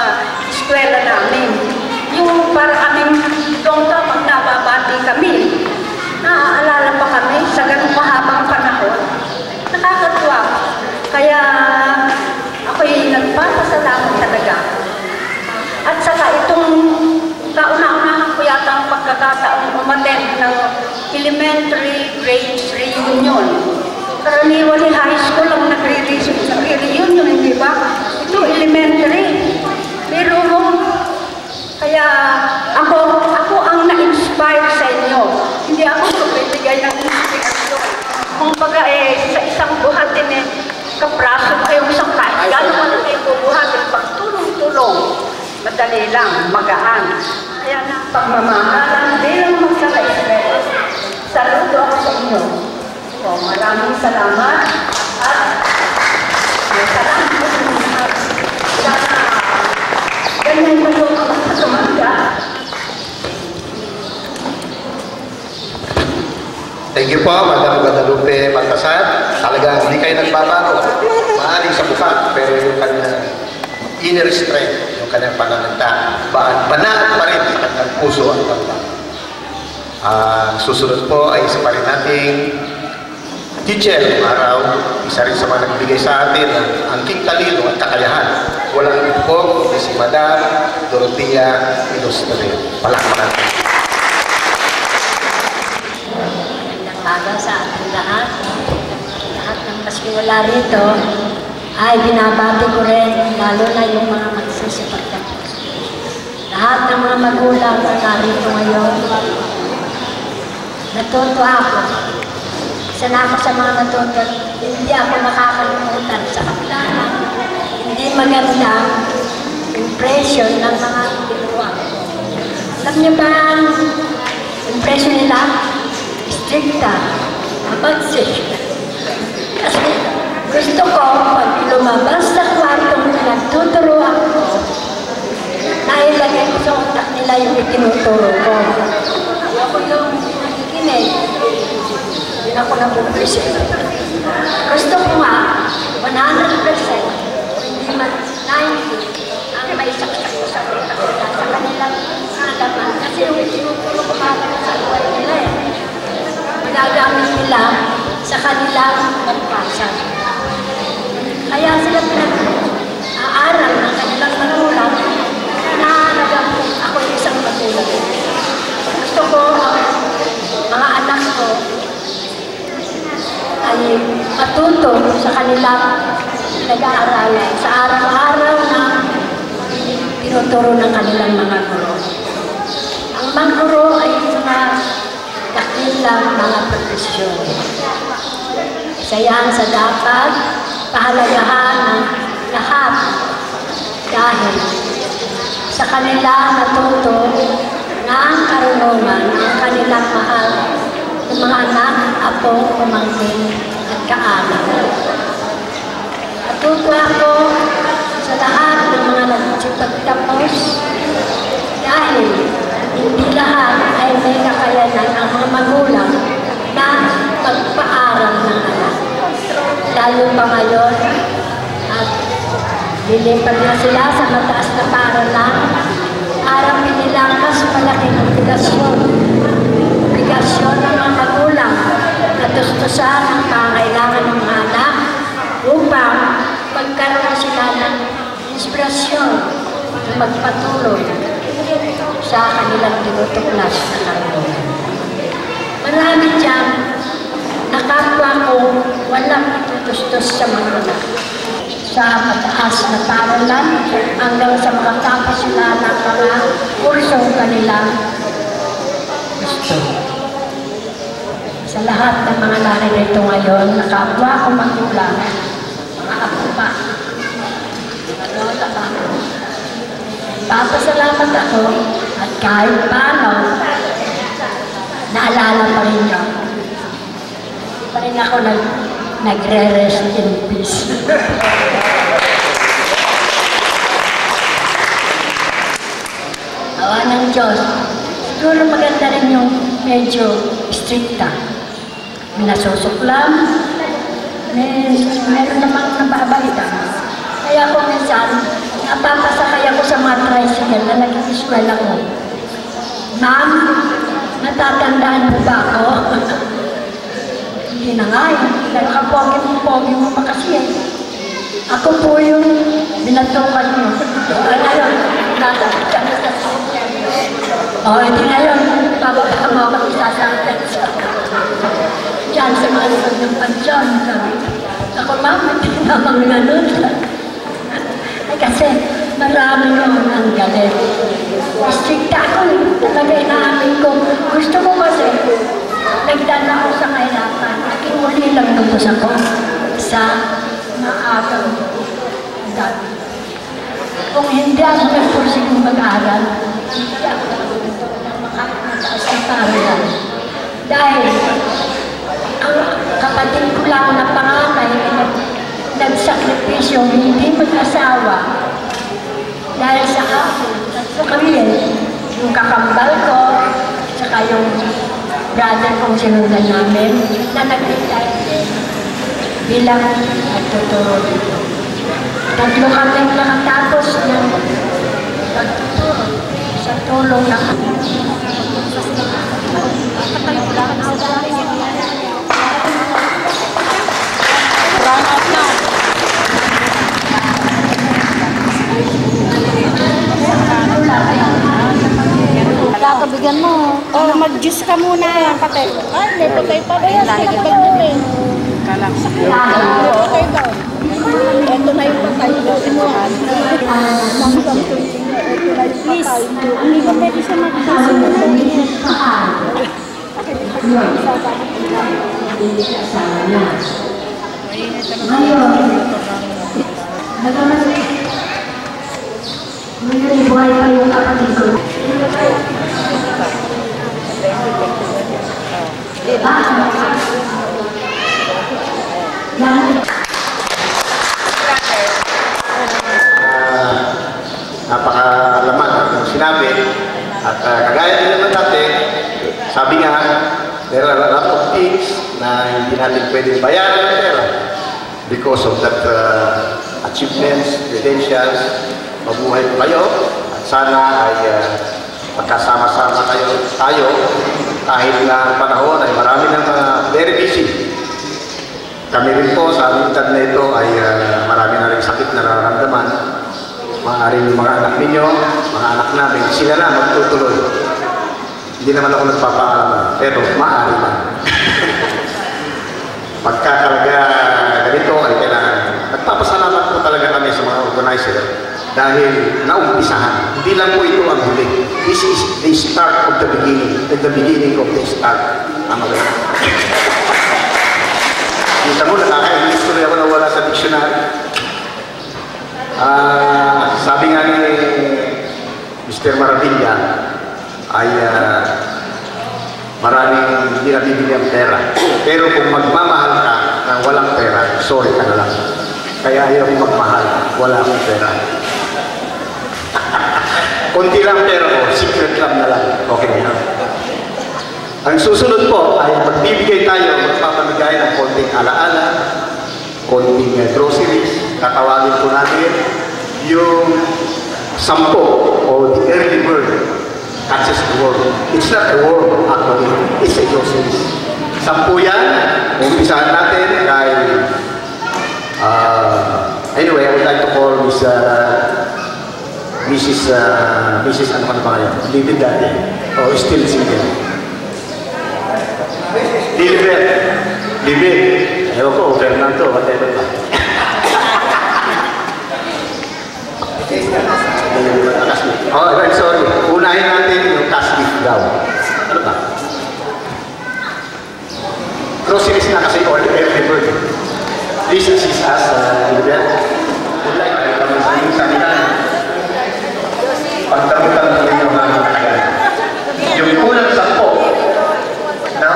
eskwela namin. Yung para kaming dongka pag nababati kami, naaalala pa kami sa ganung mahabang panahon. Nakakatuwa. Kaya ako'y nagpapasalamat talaga. At saka itong kauna-unahan ko yata ang pagkakataong umattend ng elementary grades reunion. Karaniwan ni high school ang nagre-reunion, hindi ba? Ito elementary. Pero kaya ako ang na-inspire sa inyo. Hindi ako magbibigay ng inspirasyon. Kung baga sa isang buhatin kapraso kayong isang kahit gano'n mo na kayo bubuhatin, pagtulong-tulong. Madali lang, magaan. Kaya ng pagmamahalan bilang magkaka-Israel. Saludo ako sa inyo. So, maraming salamat at salamat po sa mga sana ganyan mo yung tumanda. Thank you po, Madam Guadalupe Baltasar. Talagang hindi kayo nagbabago. Maaaring sa mukha, pero yung kanyang inner strength, yung kanyang panananda, banat pa rin ang kanyang puso at pagbabago. Susunod po ay isa pa rin nating teacher ng araw, isa rin sa mga nagbigay sa atin ng angking talino at kakayahan. Walang iba po, si Madam Dorothea Ilustre. Palakpakan. Magandang araw sa ating lahat. Lahat ng paskiwala rito ay binabati ko rin, lalo na yung mga magsusipagtapos. Lahat ng mga magulang na narito ngayon, natutuwa ako. Isa na ako sa mga natutuwa, hindi ako makakalimutan sa kapila ng hindi magandang impression ng mga tinuruan ko. Alam niyo ba ang impression nila? Stricta, mabagsik. Kasi gusto ko, pag lumabas sa kwartong nagtuturuan ko, nailagay ko sa utak nila yung itinuturo ko. Ayoko yung nakikinig. Hindi na ako nabubusin. Gusto ko nga, 100%, hindi man 90, ang may saksak ko sa kanilang alaman. Kasi yung itinuturo ko mga sa buhay nila eh. Magagamit nila sa kanilang magpasa. matuto sa kanilang nag-aaralan sa araw-araw na tinuturo ng kanilang mga guro. Ang mga guro ay mga dakilang mga profesyon. Isa yan sa dapat pahalagahan ng lahat dahil sa kanila natuto ng karunungan ng kanilang mahal ng mga anak, apo, pamangkin at kaanak. Natuto ako sa lahat ng mga nagsipagtapos dahil hindi lahat ay may kakayanan ang mga magulang na magpaaral ng anak. Lalo pa ngayon at lilipat na sila sa mataas na paaralan, harapin nila mas malaking obligasyon. Obligasyon ng mga magulang na tustusan ang pangailangan ng mga anak upang magkaroon sila ng inspirasyon na magpatuloy sa kanilang tinutuklas na karunungan. Marami dyan na kapwa ko walang itutustos sa mga anak. Sa mataas na paaralan hanggang sa makatapos sila ng mga kursong kanilang gusto. Sa lahat ng mga naririto ngayon, na kapwa ko magulang, mga apo pa, mga lola pa. Papasalamat ako at kahit paano, naalala pa rin niyo. Hindi pa rin ako nagre-rest in peace. Awa ng Diyos, siguro maganda rin yung medyo stricta. May nasusuklam, meron namang nababalita. Kaya kung minsan, napapasakay ako sa mga tricycle na nag-i-eskwela ko. Ma'am, natatandaan mo ba ako? Hindi na nga eh. Dahil kapogi mo pa kasi eh. Ako po yung binatukan mo. Ngayon, natatandaan mo sa o, hindi ngayon. Bababa mo ako isasaktan sa diyan sa mga likod ng pansyon. Ako, ma'am, hindi naman ganun. Ay, kasi marami naman ang galit. Stricta ako eh. Talaga inaamin ko. Gusto ko kasi nagdala ako sa kahirapan. Nakiuli lang lubos ako sa maagang dati. Kung hindi ako nagpursigong mag-aral, hindi ako mataas na paaralan. Dahil ang kapatid ko lang na panganay nagsakripisyo, hindi mag-asawa. Dahil sa akin, tatlo kami yung kakambal ko, saka yung brother kong sinundan namin, na nag-retire din bilang nagtuturo dito. Tatlo kami nakatapos ng pagtuturo sa tulong na kami. Kakabigyan mo. O, mag-juice ka muna. Patay. Ay, may patay pa ba yan? Sinakbag mo eh. Kalang sa patay daw. Ito na yung patay. Please, hindi ko pwede siya mag-juice. Ngayon, buhay pa yung kapatid ko. Napakalaman ng sinabi at kagaya din naman natin, sabi nga, there are a lot of things na hindi natin pwedeng bayaran ng pera because of that achievements, credentials. Mabuhay po kayo at sana ay magkasama-sama tayo kahit na ang panahon ay marami ng very busy. Kami rin po sa aming edad na ito ay marami na rin sakit na nararamdaman. Maaaring yung mga anak ninyo, mga anak namin, sila na magtutuloy. Hindi naman ako nagpapaalam, pero maaari man. Pagka talaga ito ay kailangan. Nagpapasalamat po talaga kami sa mga organizer dahil naumpisahan. Hindi lang po ito ang huli. This is the start of the beginning of the start. Tama ba? Kita mo, nakaka-English tuloy ako na wala sa dictionary. Sabi nga ni Mr. Maravilla ay maraming hindi nabibili ang pera. Pero kung magmamahal ka ng walang pera, sorry ka na lang. Kaya ayaw magmahal, wala akong pera. Kunti lang pera ko, secret lang na lang. Okay na. Ang susunod po ay magbibigay tayo, magpapamigay ng konting alaala, konting groceries. Tatawagin po natin yung 10 o the early bird catches the worm. It's not a worm actually, it's a groceries. 10 yan, umpisahan natin dahil anyway, I would like to call Mrs. ano ka na ba ngayon? David dati. Oh, still single. David. Ayaw ko, Fernando, whatever ba? Oh, right, sorry. Unahin natin yung cash gift daw. Ano ba? Groceries na kasi all every bird. This is us, David. Would like to come sa inyong salita. Pagtabutan na rin yung mga katagal. Yung unang 10 na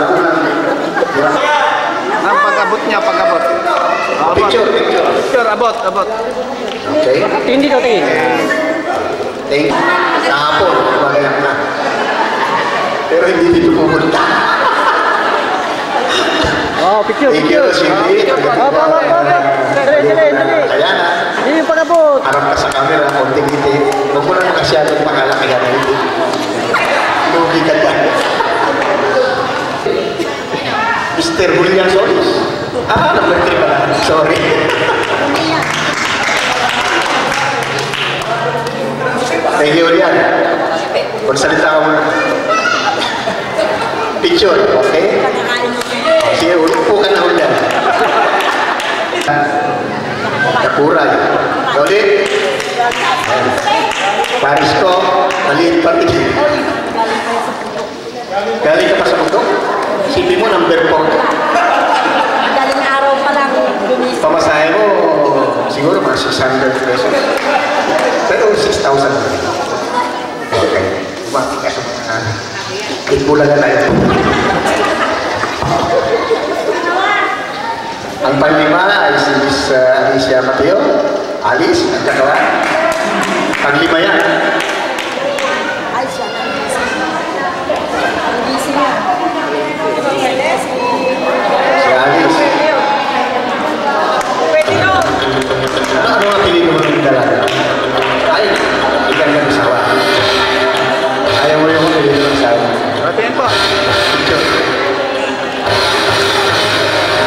unang Ang pag-abot niya, pag-abot. Picture, abot. okay. Hindi daw tingin. Thank you. Kahapon, bagay na. Pero hindi dito pumunta. Oh, picture. Thank you, Cindy. Dali. Kaya na. Hindi yung pag-abot. Harap ka sa camera, konting ngiti. Huwag mo lang masyadong pangalaki ka na hindi. Lugi ka dyan. Mr. Julian Solis. Number 3 pala. Sorry. Thank you, Julian. Magsalita ka muna. Picture, okay? Sige, upo ka na, Julian. Kapuray. Ulit. Paris ko, maliit pa rin. Galing ka pa sa mundo? Isipin mo, number 4. Galing araw pa lang. Pamasahe mo, siguro mga 600 pesos. Pero 6,000. Okay. Bumati ka sa mga itbula na tayo. Ang panglima ay si Miss Alicia Mateo. Alice, ang kagawa. Panglima yan. Ay, siya. Busy niya. Si Alice. Ano ang pinili mo ng dalaga? Ay, ikan ka masawa. Ayaw mo yung pinili mo masawa. Rapiin po.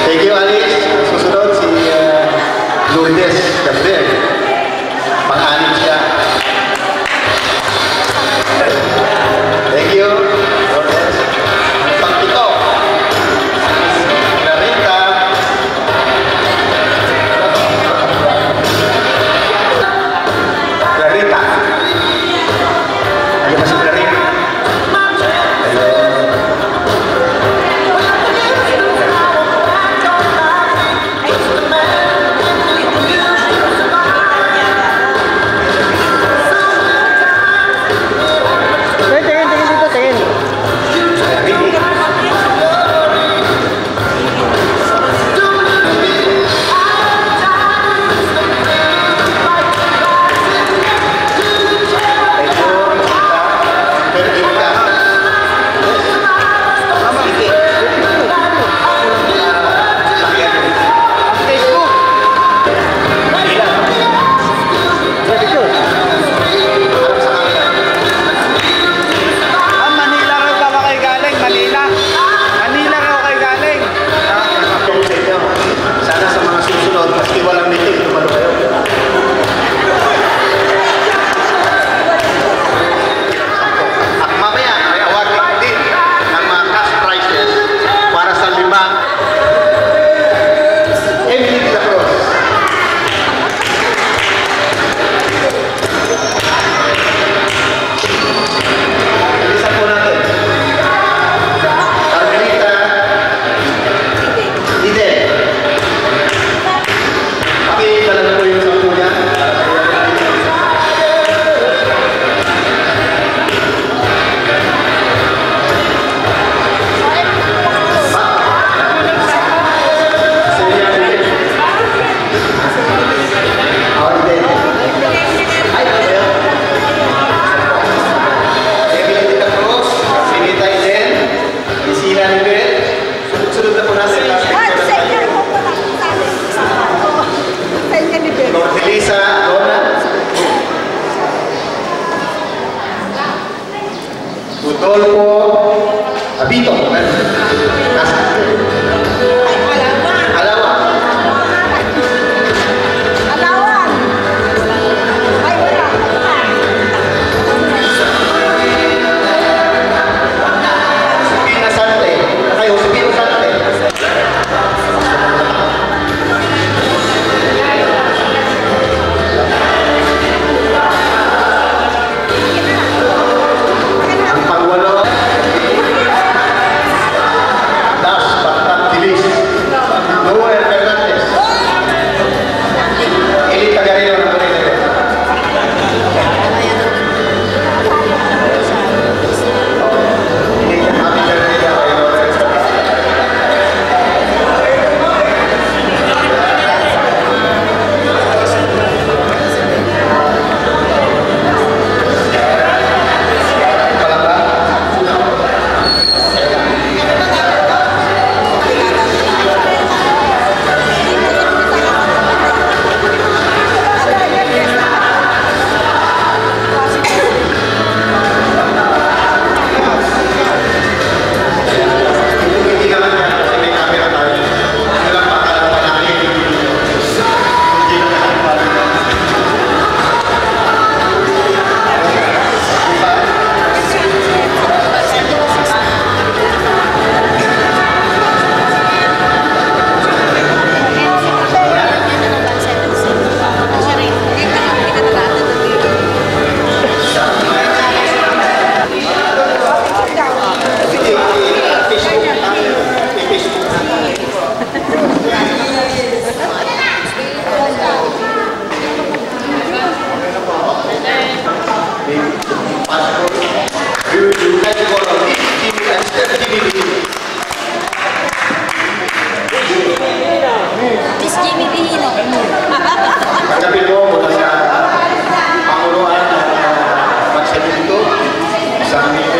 Thank you, Alice. Susunod si Lourdes Gabriel. Pang-anim siya. Thank you, Lourdes. Pang-pito. Clarita. Clarita. Ano ba si Clarita? Rodolfo Abito. Miss Jimmy Bihino. Tanggapin mo mula sa Panguloan magsabi dito sa aming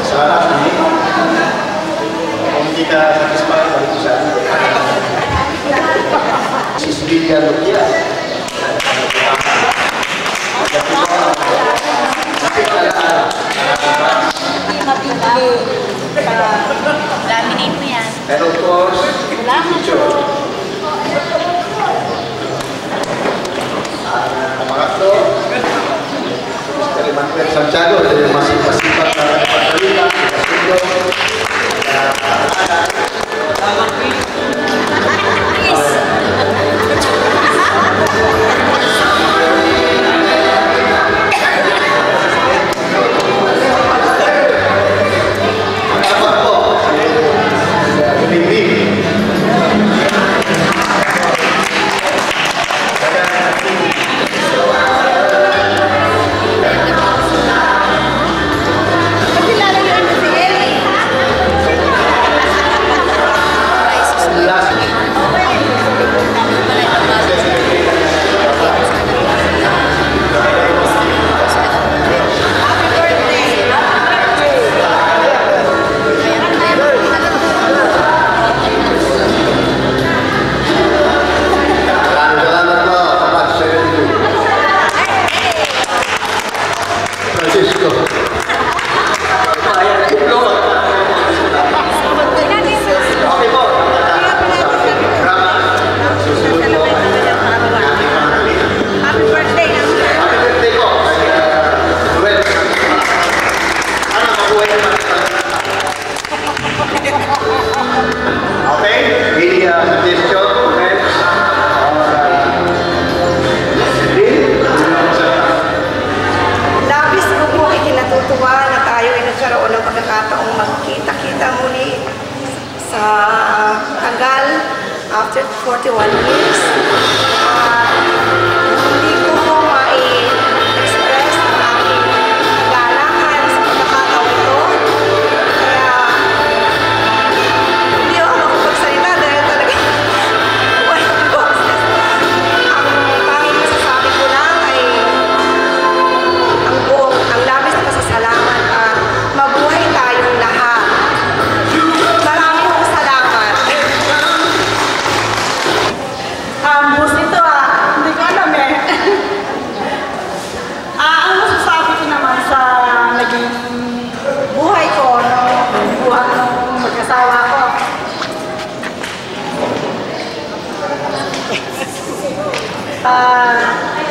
sana kung hindi ka satisfied balik sa Sisbilia Lukia. Laminate mo yan. And of course, Salamat po. pangatlo, Mr. Emmanuel Santiago, yung masipag na pagkalita, after 41 years. Hindi ko ma-express ang aking galangan sa pagkakataon ito. Kaya hindi ako makapagsalita dahil talaga white boxes. Ang tanging masasabi ko lang ay ang labis na pasasalamat at mabuhay tayong lahat. Maraming salamat. Muslim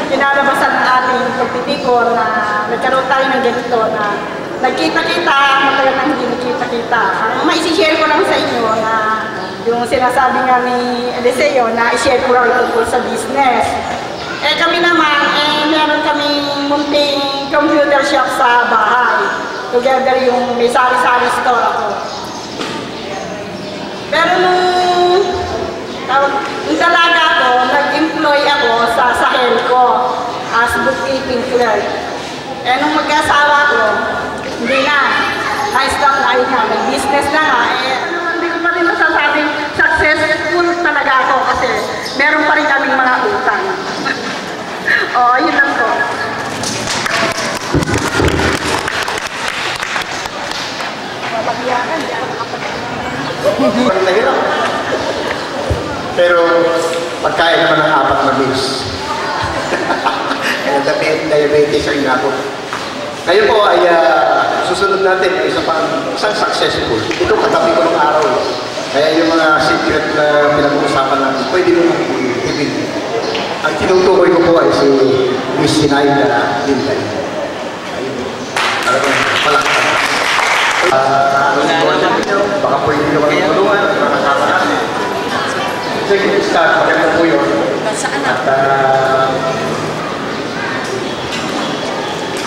kinalabasan ng ating pagtitipon na nagkaroon tayo ng ganito na nagkita-kita, matagal na hindi nagkita-kita. Ang maisishare ko lang sa inyo na yung sinasabi nga ni Eliseo na i-share ko lang tungkol sa business. Eh kami naman, meron kaming munting computer shop sa bahay. Together yung may sari-sari store ako. Pero nung dalaga ko, nag-employ ako sa sahel ko as bookkeeping clerk. Eh nung mag-asawa ko, hindi na. Na-stop na yun nga. Nag-business na nga. Hindi ko pa rin masasabing successful talaga ako kasi meron pa rin kaming mga utang. Yun lang po. Nahirap. Pero pagkain naman ng 4 na meals. Kaya diabetes ang inabot. Ngayon po ay susunod natin ay isang successful. Ito katabi ko ng araw. Kaya yung mga secret na pinag-uusapan natin, pwede mo i-ibig. Ang tinutukoy ko po ay si Miss Sinaida Linday. Ayun. Talagang palakpan. Baka pwede nyo kami tulungan at makasama natin. Sige, start. Maganda po yun.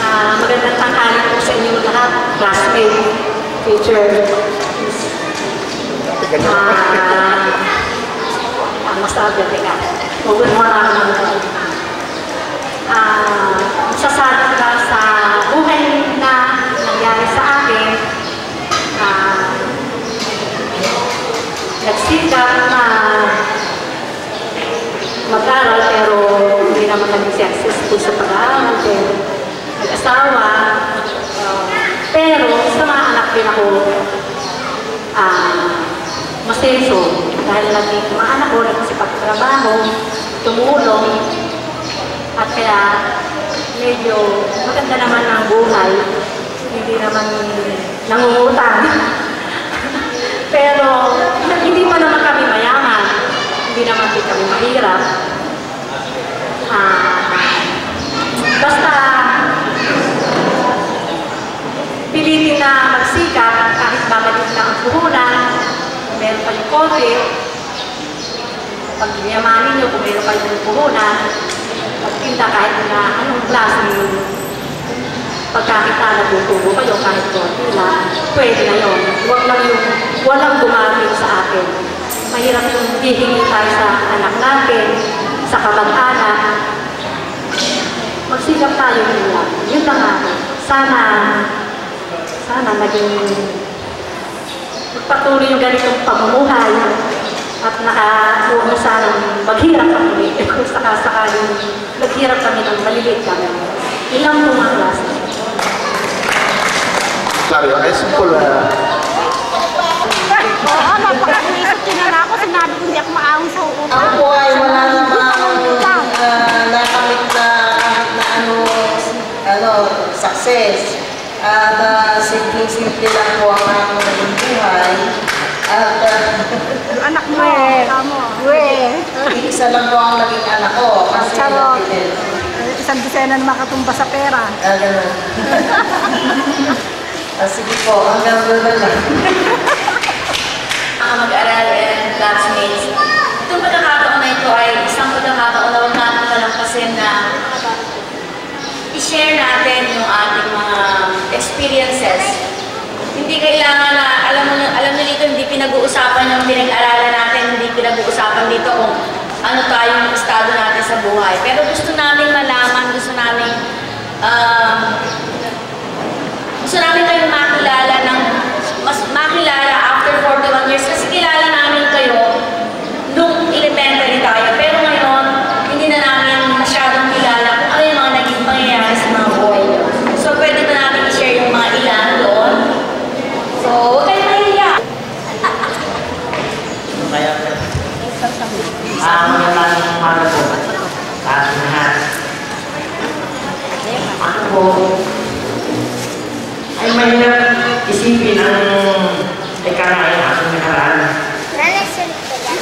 At magandang tanghali po sa inyo lahat, classmate, teacher. Ang masabi, teka. Huwag mo na ako naman. Masasabi ka sa buhay na nangyari sa akin, nagsikap na mag-aral pero hindi naman naging successful sa pag-aaral, pero nag-asawa, pero sa mga anak din ako masenso dahil naging mga anak ko nagsipagtrabaho, tumulong, at kaya medyo maganda naman ang buhay, hindi naman nangungutang. Pero hindi pa naman kami mayaman, hindi naman din kami mahirap. Basta pilitin na magsikap kahit babalik na ang puhunan, meron kayong COVID, pag giniyamanin nyo kung meron kayong puhunan, pagtinda kahit na anong klase yung pagkakita na tutubo kayo kahit konti lang, pwede na yun. Huwag lang yung walang gumamit sa akin. Mahirap yung hihingi tayo sa anak natin, sa kamag-anak. Magsikap tayo nila. Yun lang natin. Sana naging patuloy yung ganitong pamumuhay at nakakuha sanang maghirap kami. Kung sakasakaling maghirap kami ng maliliit kami. Ilang po mga klase. Sorry, ay simple. Oo, napaka-iisip tinala ako. Sinabi ko hindi ako maahon sa upo. Ako ay wala namang nakamit na kahit na success. At simple-simple lang po ang aking naging buhay. At Anak mo, kamo. isa lang po ang naging anak ko. Kasi Charot. Isang dosena na makatumba sa pera. Ganun. Sige po, hanggang doon na lang. Mga mag-aral and classmates, itong pagkakataon na ito ay isang pagkakataon na huwag natin palampasin na i-share natin yung ating mga experiences. Hindi kailangan na, alam nyo dito, hindi pinag-uusapan yung pinag-aralan natin, hindi pinag-uusapan dito kung ano tayong estado natin sa buhay. Pero gusto namin malaman, gusto namin kayong makilala mas makilala after 41 years kasi kilala namin kayo nung elementary tayo. Pero ngayon, hindi na namin masyadong kilala kung ano yung mga naging pangyayari sa mga buhay nyo. So, pwede na natin i-share yung mga ilan doon. So, huwag kayo mahiya. Kaya, magandang umaga po sa ating lahat. Ako po, ay mahirap isipin ang ikarain aking nakaraan.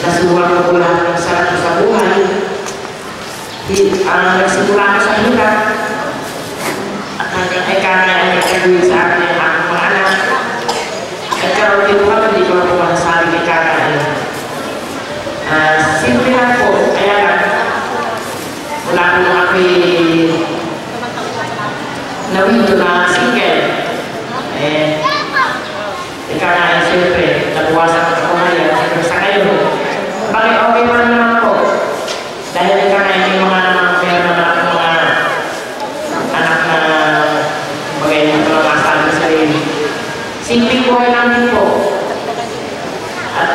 Nasuwa ko po lahat ng sarap sa buhay. nagsimula ko sa hirap at hanggang ay kaya ay nagkagawin sa akin ang aking mga anak. Nagkaroon din ko hindi ko ako masasabi kay kakay. Simple lang po, kaya lang wala ko nung ako'y nawito na single. Ika na siyempre, nabuwasan ako ngayon. Siyempre sa kayo, bakit okay man naman po? Dahil ika na yung mga meron na mga anak na bagay ng mga masabi sa sarili. Simpleng buhay lang din po. At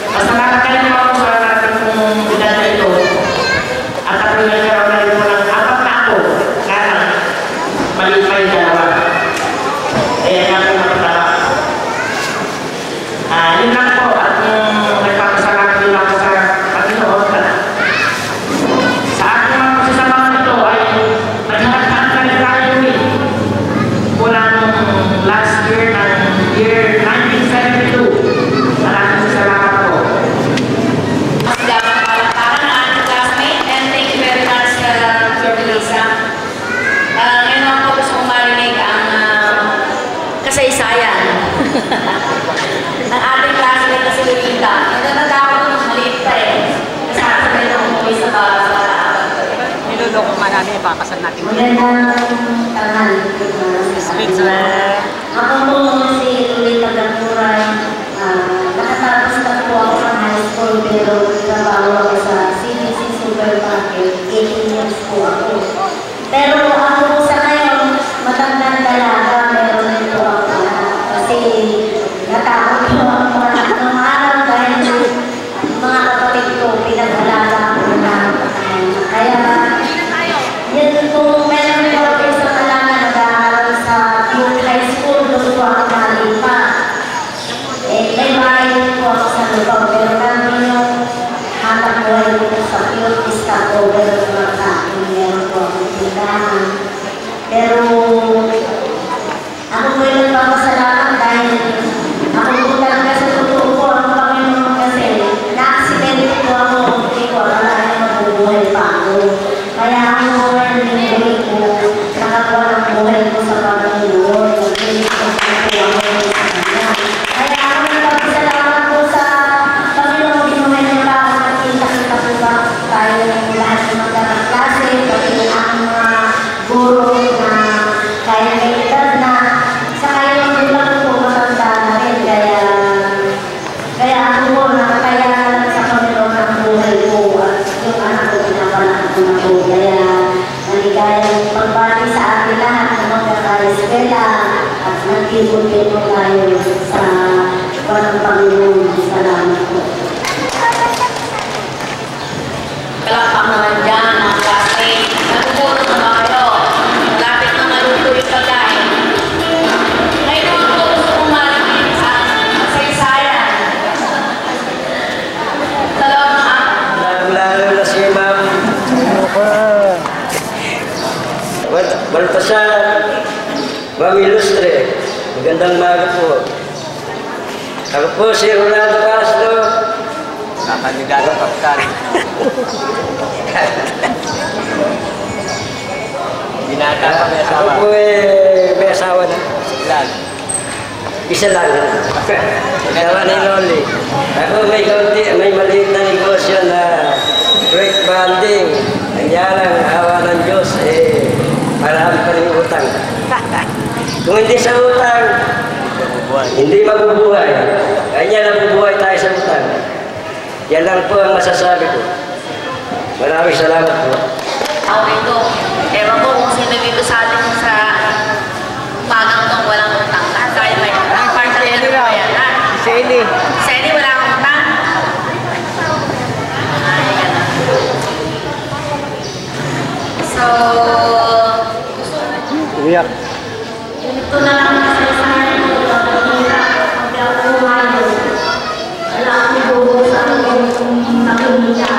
masalamat ka rin ako sa natin kung edad na ito. At ako yung nagkaroon na rin mo ng apat na ako. Kaya maliit pa yung dalawa. Kaya nga po matatawa. Yun lang po. At nagpapasalamat din ako sa Panginoon. Sa aking mga pasasalamat nito ay naghahanap ka rin tayo mula nung last year ng year 1972. Maraming salamat po. Mas dapat palakpakan ang ating classmate and thank you very much, Sir Lisa. Ngayon lang po gusto kong marinig ang kasaysayan ng ating classmate na si Lolita. Nagtatanda ko nung maliit pa eh. Nasasabay na umuwi sa Niloloko man namin, pakasal natin. Magandang tanghal. Ako po si Lolita Ganturay. Nakatapos na po ako ng high school pero trabaho ako sa CBC Supermarket. 18 years po ako. Pero ako po sa ngayon, matandang dalaga, meron rin po ako. Kasi natakot po ako ng araw dahil mga kapatid ko pinag-alaga ko na. Kaya yun po, meron po ako sa Malanga nag-aaral sa Youth High School. Doon po ako nalipa. May bahay po ako sa lupaw. Pero kami yung hanap buhay po sa Youth Stopover ng mga kain. Meron po ako tindahan. Pero ako po yung nagpapasalamat dahil ako po talaga sa totoo po ang Panginoon kasi na-accident po ako. Hindi ko wala yung mabubuhay pa ako. Kaya ako po yung nilagay ko, nakakuha ng buhay ko sa Panginoon. Nagpilit ko sa ako sa Kanya. Kaya ako nagpapasalamat po sa Panginoon. Binuhay niya pa ako nakita-kita po ba tayo lahat ng mga klase, pati ang mga guro na kaya may edad na sa kayo magulang po matanda na rin. Kaya ako po nakakaya sa Panginoon ang buhay ko at yung anak ko pinapalaan ko na po. Kaya naligayang pagbati sa ating lahat ng magkakaeskwela at nagkibot-kibot tayo sa parang Panginoon. Salamat po. palakpak naman dyan ang classmate. Nagpupunod na ba kayo? Malapit na maluto yung pagkain. Ngayon naman po gusto kong marinig sa kasaysayan. Sa loob ng Lalo na si Ma'am Baltasar, Ma'am Ilustre. Magandang maga po. Ako po si Rolando Castro. Kakandidato kapitan. Binata pa may asawa. Ako po may asawa na. Ilan? Isa lang. Asawa ni Loli. Ako may maliit na negosyo na break banding. Kanya lang, awa ng Diyos, marami pa rin utang. Kung hindi sa utang, hindi mabubuhay. Kanya nabubuhay tayo sa utang. Yan lang po ang masasabi ko. Maraming salamat po. ako ito. Ewan ko kung sino dito sa atin sa pagang tong walang utang. Tayo may partner na ba yan? Sally. Sally, wala akong utang. Ay, ganun. So, Uyak. Ito na lang kasi sa akin ko, hindi ako umayon. Wala akong buo sa akin kung nakimita.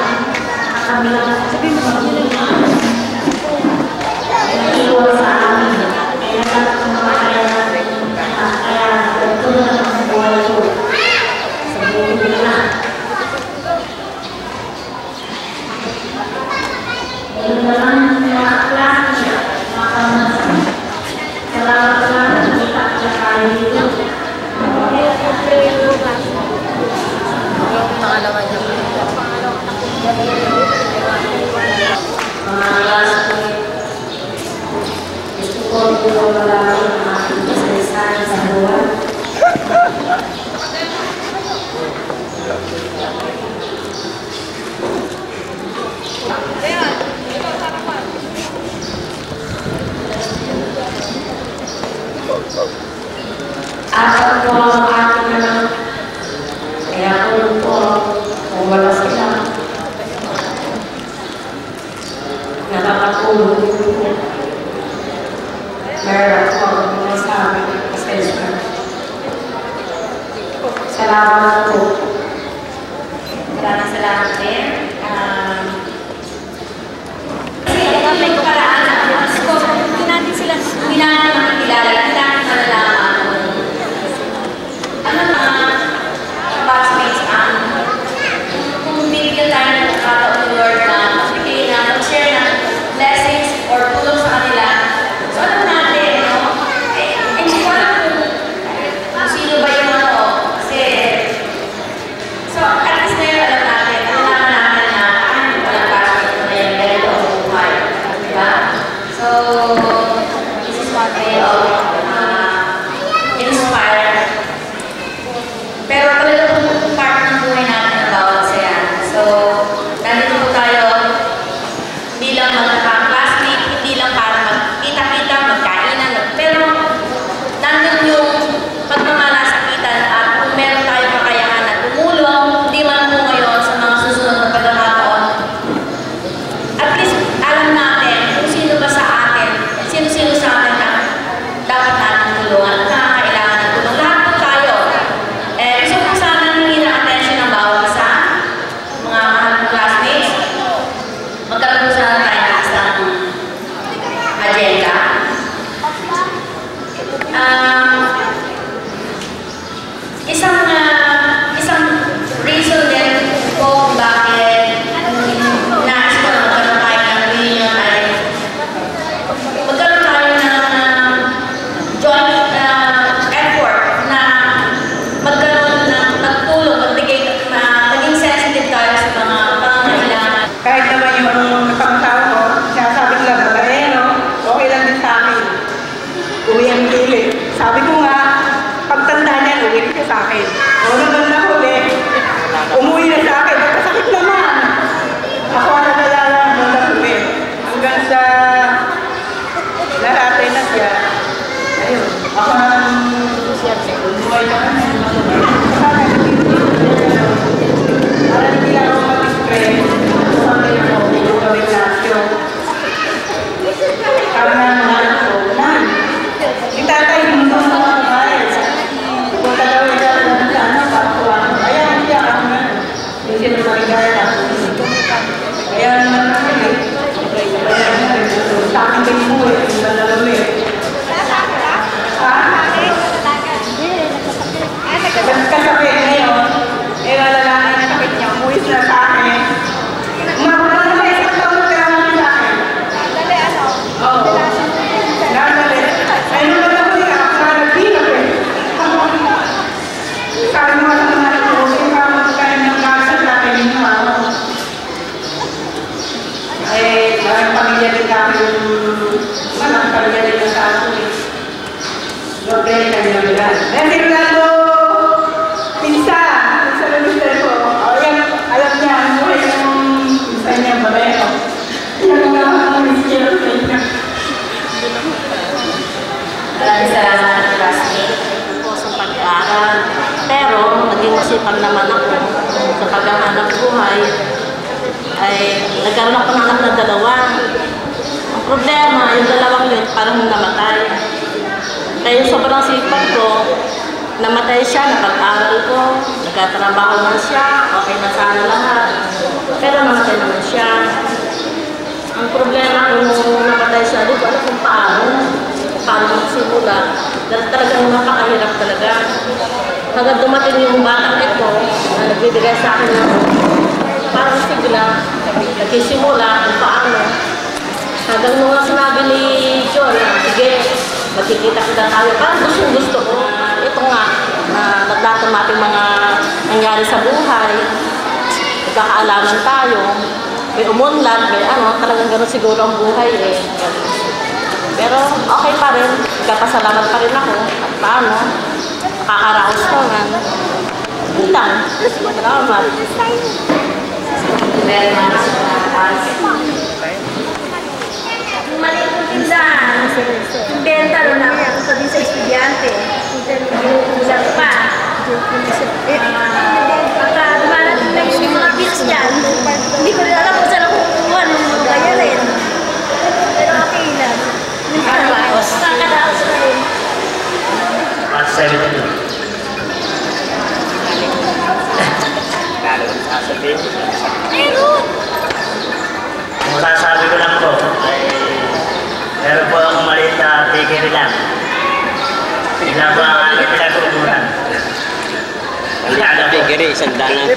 Nakamilang sabihin mo, nakimita. Nag-iwan sa akin. Kaya kung po, kung wala sila, nakakatulong po. Meron po ang nasabi, pasensya. Salamat po. Maraming salamat din. Kasi may paraan na hindi natin sila makikilala, hindi natin malalaman ano na classmates kung bibigyan tayo ng pagkataon ni Lord na magbigay na, mag-share ng blessings or tulong sa kanila. So alam natin, no? Hindi ko alam kung sino ba yung kasi so at least ngayon alam natin na walang classmates na yung ganito ang buhay. Diba? So this is one way of inspire. Pero talagang part ng buhay natin ang bawat saya. So, nandito po tayo hindi lang magka-classmate, hindi lang para magkita-kita, magkainan, pero nandun yung pagmamalasakitan at kung meron tayong kakayahan na tumulong, hindi man po ngayon sa mga susunod na pagkakataon. At least alam natin kung sino ba sa atin, sino-sino sa atin na dapat natin tulungan at nakakailangan ng tulong. Lahat po tayo. Gusto ko sana hingin ang attention ng bawat isa, mga mahal kong classmates. Magkaroon po sana tayo ng isang agenda. Isang reason din po kung bakit nais ko na magkaroon tayo ng reunion ay magkaroon tayo ng joint effort na magkaroon ng pagtulong, maging sensitive tayo sa mga pangangailangan. Kahit naman yung kapangasawa ko, sinasabing lang, babaero, okay lang din sa akin. Uwi ang hili. Sabi ko nga, pagtanda niyan, uwi rin siya sa akin. O naman na huli, umuwi na sa akin, magkasakit naman. Ako ang nalala nung nahuli. Hanggang sa lahatay na siya. Ayun, ako ang umuwi na kami. Para hindi lang ako mag-stress. Sabi ko, hindi ko relasyon. Para na naman ako, nan. Itatay mo sa mga babae. Kung tagawin ka lang sa ano, pagkuha. Kaya hindi ako na. Hindi sila magigaya na. Kaya naman kami. Kaya naman. Sa akin din mo eh. Yung balalami. Kasakit ngayon. Eh, lalaki na sakit niya. Umuwi sila sa akin. Umabot na sa isang taon na kailangan sa akin. Dali ano? Oo. Dali. Ay, nung nagawin ka, nagpinap eh. Sabi mo sa mga nagawin, hindi ka magkaya ng gasa sa akin yung ano. Eh, maraming pamilya din kami yung maraming pamilya din yung sa akin eh. Lobel kami na bilan. Eh, si Rolando! Pinsa minister ko. O yan, alam niya, ang buhay ng pinsa niya, babaero. Yan ang mga minister sa inyo. Maraming salamat, classmate, po sa pag-aaral. Pero, naging masipag naman ako sa paghahanap buhay. Ay, nagkaroon ako ng anak na dalawa. Ang problema, yung dalawang yun, parang namatay. Kaya sobrang sipag ko, namatay siya, napag-aral ko, nagkatrabaho na siya, okay na sana lahat. Pero namatay naman siya. Ang problema kung namatay siya, di ko alam kung paano magsimula. Dahil talagang napakahirap talaga. Hanggang dumating yung batang ito, na nagbibigay sa akin ng parang sigla, nagsisimula kung paano. Hanggang nung sinabi ni John, sige, magkikita-kita tayo. Parang gusto ko. Ito nga, na nagdatong ating mga nangyari sa buhay. Nagkakaalaman tayo. May umunlad, may ano, talagang gano'n siguro ang buhay eh. Pero okay pa rin. Nagkapasalamat pa rin ako. At paano? Nakakaraos naman. Utang. Salamat. Very much. Maliit kong tindahan. Benta rin ako. Ito din sa estudyante. Ilan pa. sasabihin. Kung masasabi ko lang po, ay meron po akong maliit na tigil lang. Sila po ang aking pinagkukunan. Tigiri, sandalan.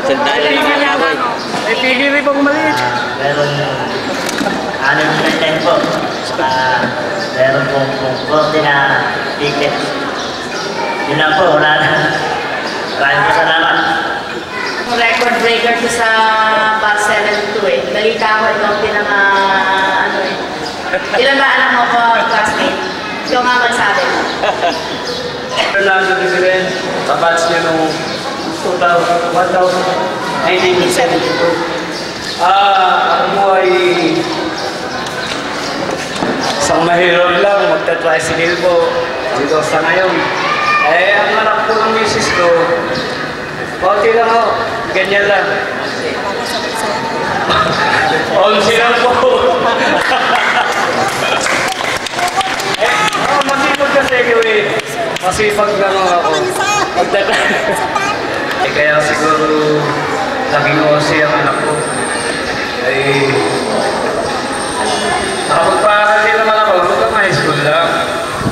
Sandalan yung nalaman. May tigiri pang maliit. Meron 6% po. Meron po 40 na tickets. Yun lang po, wala na. Maraming po salamat. Record breaker ko sa batch 72 eh. Balita ko ikaw pinaka ano eh. Ilan ba anak mo po, classmate? Ikaw nga magsabi. Fernando President, sa batch niya noong 1972. Ako mo ay isang mahirap lang, magta-tricycle po hanggang sa ngayon. Ang anak po ng misis ko, konti lang ho, ganyan lang. 11 lang po. Masipag kasi ko eh. Masipag lang ako. Kaya siguro naging osi ang anak ko. Nakapagpaaral din naman ako, hanggang high school lang.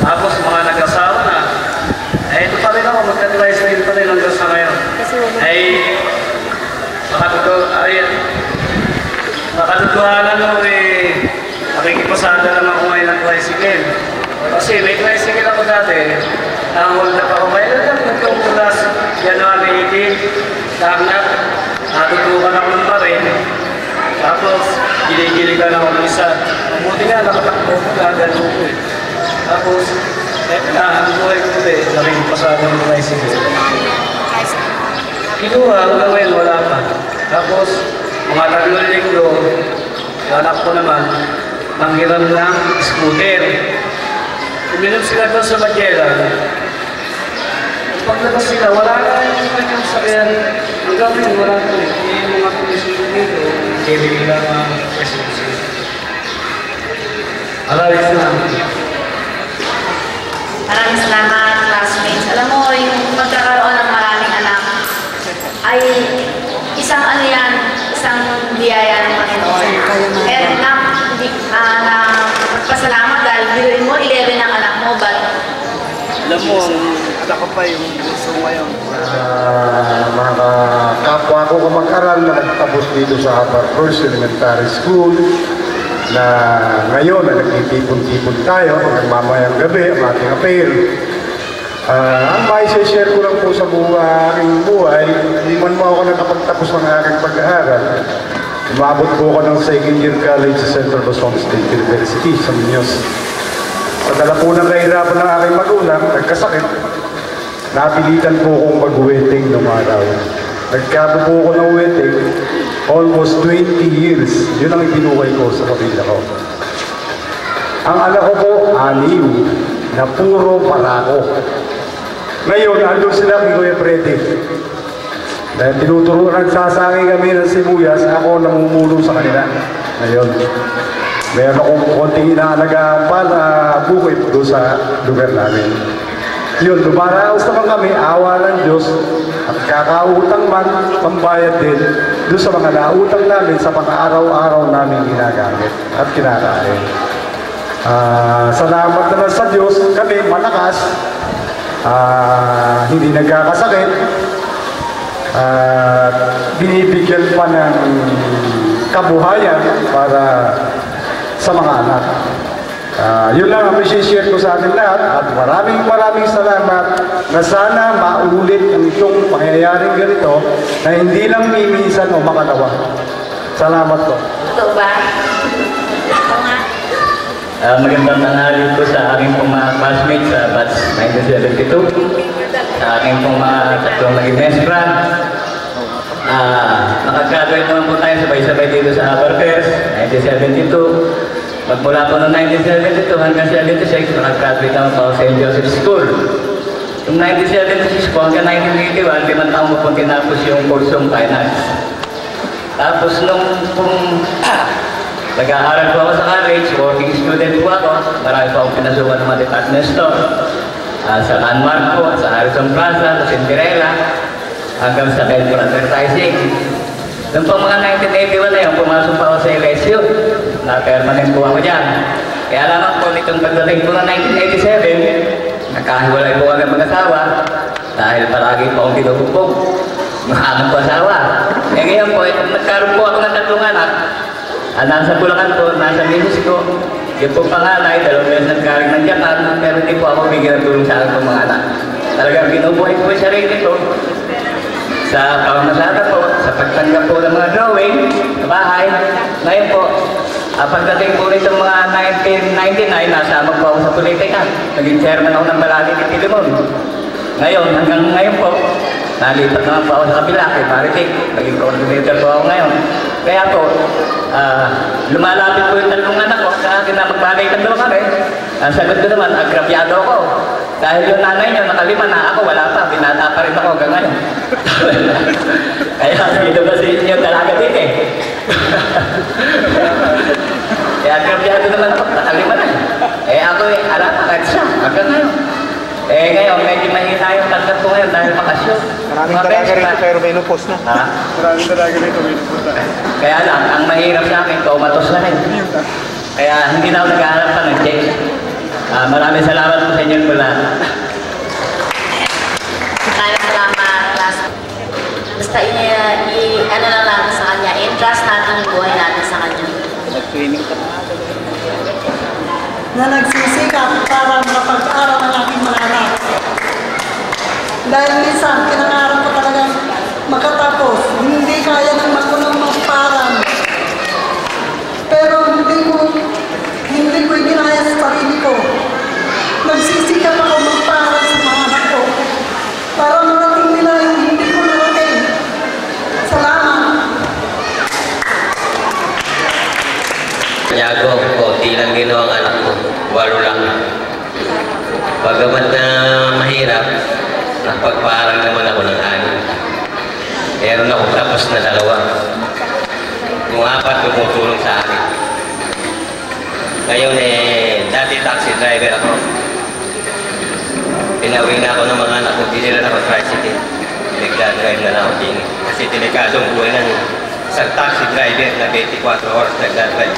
Tapos mga nag-asawa na. Ito pa rin ako, magka-tricycle pa rin hanggang sa ngayon. Nakatutuhanan mo eh, nakikipasada lang ako ngayon ng tricycle. Kasi may tricycle ako dati, nang-hold up ako. Kaya lang, nagkong tulas, January 18, tanggap, natutukan ako ng parin. Tapos, giligiligan ako ng isa. Mabuti nga, nakatakbo ko, gagano ko eh. Tapos, ang buhay ko eh, nakikipasada ng tricycle. Kinuha, hanggang ngayon, wala pa. Tapos, mga 3 linggo, anak ko naman, manghiram ng scooter. Uminom sila doon sa Magellan. Paglabas sila, wala na yung kanyang sakyan. Ang gawin, wala na rin. Yung mga pulisyo dito, kaya lang ang presidensya. Alalis na. Maraming salamat, classmates. Alam mo, yung magkakaroon ng maraming anak ay isang ano yan, isang biyaya ng Panginoon. Kaya magpasalamat dahil biruin mo, 11 ang anak mo, but Alam mo, ang anak ko pa yung gusto ngayon. Mga kapwa ko mag-aral na nagtapos dito sa Upper First Elementary School na ngayon na nagtitipon-tipon tayo mamayang gabi ang ating apel. Ang maisa-share ko lang po sa aking buhay, hindi man mo ako nakapagtapos ng aking pag-aaral. Umabot po ako ng second year college sa Central Luzon State University sa Muñoz. Pagdala po ng kahirapan ng aking magulang, nagkasakit. Napilitan po akong mag-wedding noong araw. Nagkabo po ako ng wedding, almost 20 years. Yun ang ibinuhay ko sa pamilya ko. Ang anak ko po, 6, na puro parako. Ngayon, andun sila kay Kuya Freddy. Dahil tinuturuan, nagsasangin kami ng sibuyas, ako namumulo sa kanila. Ngayon, meron akong konting inaalagaan pa na bukid doon sa lugar namin. Yun, lumaraos naman kami, awa ng Diyos, at kakautang man, pambayad din, doon sa mga nautang namin sa pang-araw-araw namin ginagamit at kinakain. Salamat naman sa Diyos, kami malakas, hindi nagkakasakit, binibigyan pa ng kabuhayan para sa mga anak. Yun lang ang share ko sa atin lahat at maraming salamat na sana maulit ang itong pangyayaring ganito na hindi lang miminsan o makalawa. Salamat po. Totoo ba? Ito nga. Magandang tanghali po sa aking pong mga classmates sa batch 1972. Sa aking pong mga tatlong naging best friend. Nakagraduate naman po tayo sabay-sabay dito sa Upper First, 1972. Magmula po noong 1972 hanggang 76, nakagraduate naman po ako sa St. Joseph School. Noong 1976 po hanggang 1981, 5 taong po tinapos yung kursong finance. Tapos nung nag-aaral po ako sa college, working student po ako, marami po akong pinasukan ng mga department store. Sa San Marco, sa Harrison Plaza, sa Cinderella. hanggang sa Kelvin Advertising. Noong po mga 1981 na yun, pumasok pa ako sa LSU. Na-permanent po ako dyan. Kaya naman po nitong pagdating po ng 1987, nakahiwalay po kami mag-asawa dahil palagi po akong pinupupog. Mahanap po asawa. Eh ngayon po, nagkaroon po ako ng 3 anak. Nasa Bulacan po, nasa misis ko. Yung po panganay, 2 beses nagkaroon ng Japan, pero hindi po ako bigyan ng tulong sa akin mga anak. Talagang binubuhay po yung sarili ko sa pamamasada po, sa pagtanggap po ng mga drawing sa bahay. Ngayon po, pagdating po nito mga 1999, nasama po ako sa politika. Naging chairman ako ng Balagi ni Pilimon. Ngayon, hanggang ngayon po, nalipat naman po ako sa kabila kay Maritik. Naging coordinator po ako ngayon. Kaya po, lumalapit po yung 3 anak ko sa akin na magbagay-tando kami. Ang sagot ko naman, agrabyado ako. Dahil yung nanay niyo, nakalima na ako, wala pa. Binata pa rin ako hanggang ngayon. Kaya dito ba si inyo talaga dito eh. Kaya agrabyado naman ako, nakalima na. Eh ako eh, alam pa kahit siya, hanggang ngayon. Eh ngayon, medyo mahina yung tagkat ko ngayon dahil makasyon. Maraming dalaga rito pero may lupos na. Ha? Maraming dalaga rito may lupos na. Kaya lang, ang mahirap sa akin, comatose na rin. Kaya hindi na ako nag-aarap pa ng check. Maraming salamat po sa inyo pula. Maraming salamat, class. Basta ano lang natin sa kanya, i-trust natin yung buhay natin sa kanya. Nag-training ka na. Na nagsisikap para makapag-aral ang aking mga anak. Dahil minsan, pinangarap ko talagang makatapos. Hindi kaya ng magunang magparan. Pero hindi ko ginaya sa sarili ko. Nagsisikap ako magparan sa mga anak ko. Para marating nila yung hindi ko narating. Salamat. Yago, konti lang ginawang anak ko. 8 lang. Bagamat na mahirap, napagparang naman ako ng 6. Meron ako tapos na 2. Yung 4 tumutulong sa akin. Ngayon dati taxi driver ako. Pinawin na ako ng mga anak ko, dinila na ako tricycle. Nagdadrive na ako din. Kasi delikadong buhay ng isang taxi driver na 24 oras nagdadrive.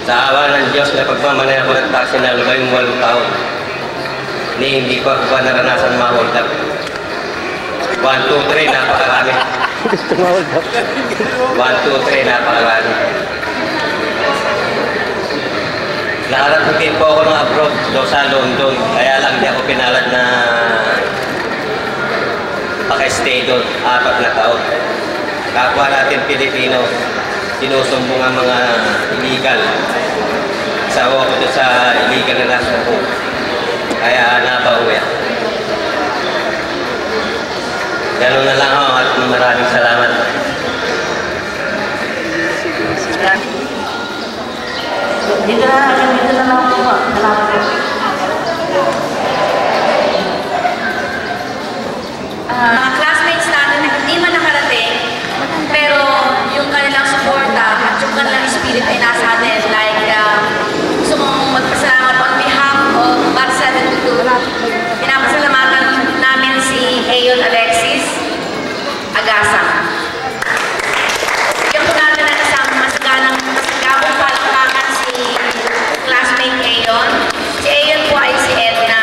Sa awa ng Diyos na pagmamanay ako ng taxi na lumayong 8 taon. Hindi ko ako naranasan ma-hold up. 1, 2, 3, napakarami. 1, 2, 3, napakarami. Nakarating po ako ng abroad doon sa London. Kaya lang hindi ako pinalad na paka-stay doon 4 na taon. Kapwa natin Pilipino, sinusumbong ang mga illegal. Sawa ko doon sa illegal na nasumbong. Kaya napauwi ako. Ganun na lang ako at maraming salamat. Dito na lang po. Salamat po. Mga classmates natin na hindi man nakarating, pero yung kanilang suporta at yung kanilang spirit ay nasa atin. Like, gusto kong magpasalamat on behalf of Batch 72. Pinapasalamatan namin si Ayon Alexis Agasa. Bigyan po natin ang isang masagabong palakpakan si classmate Ayon. Si Ayon po ay si Edna.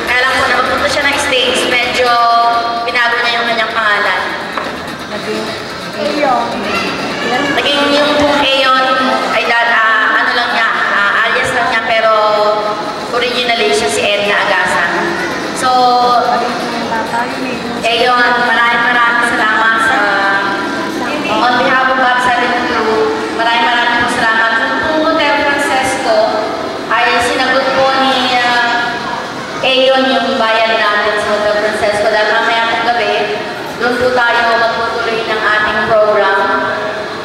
Kaya lang po na magpunta siya ng stage, medyo binago niya yung kanyang pangalan. Naging yung pong Ayon ay ano lang niya, alias lang niya, pero originally siya si Edna Agasa. So, Ayon, maraming salamat sa on behalf of Batch 72, maraming po salamat. Kung Hotel Francesco ay sinagot po ni Ayon yung bayan natin sa Hotel Francesco dahil mamaya pong gabi, doon po tayo magputuloy ng ating program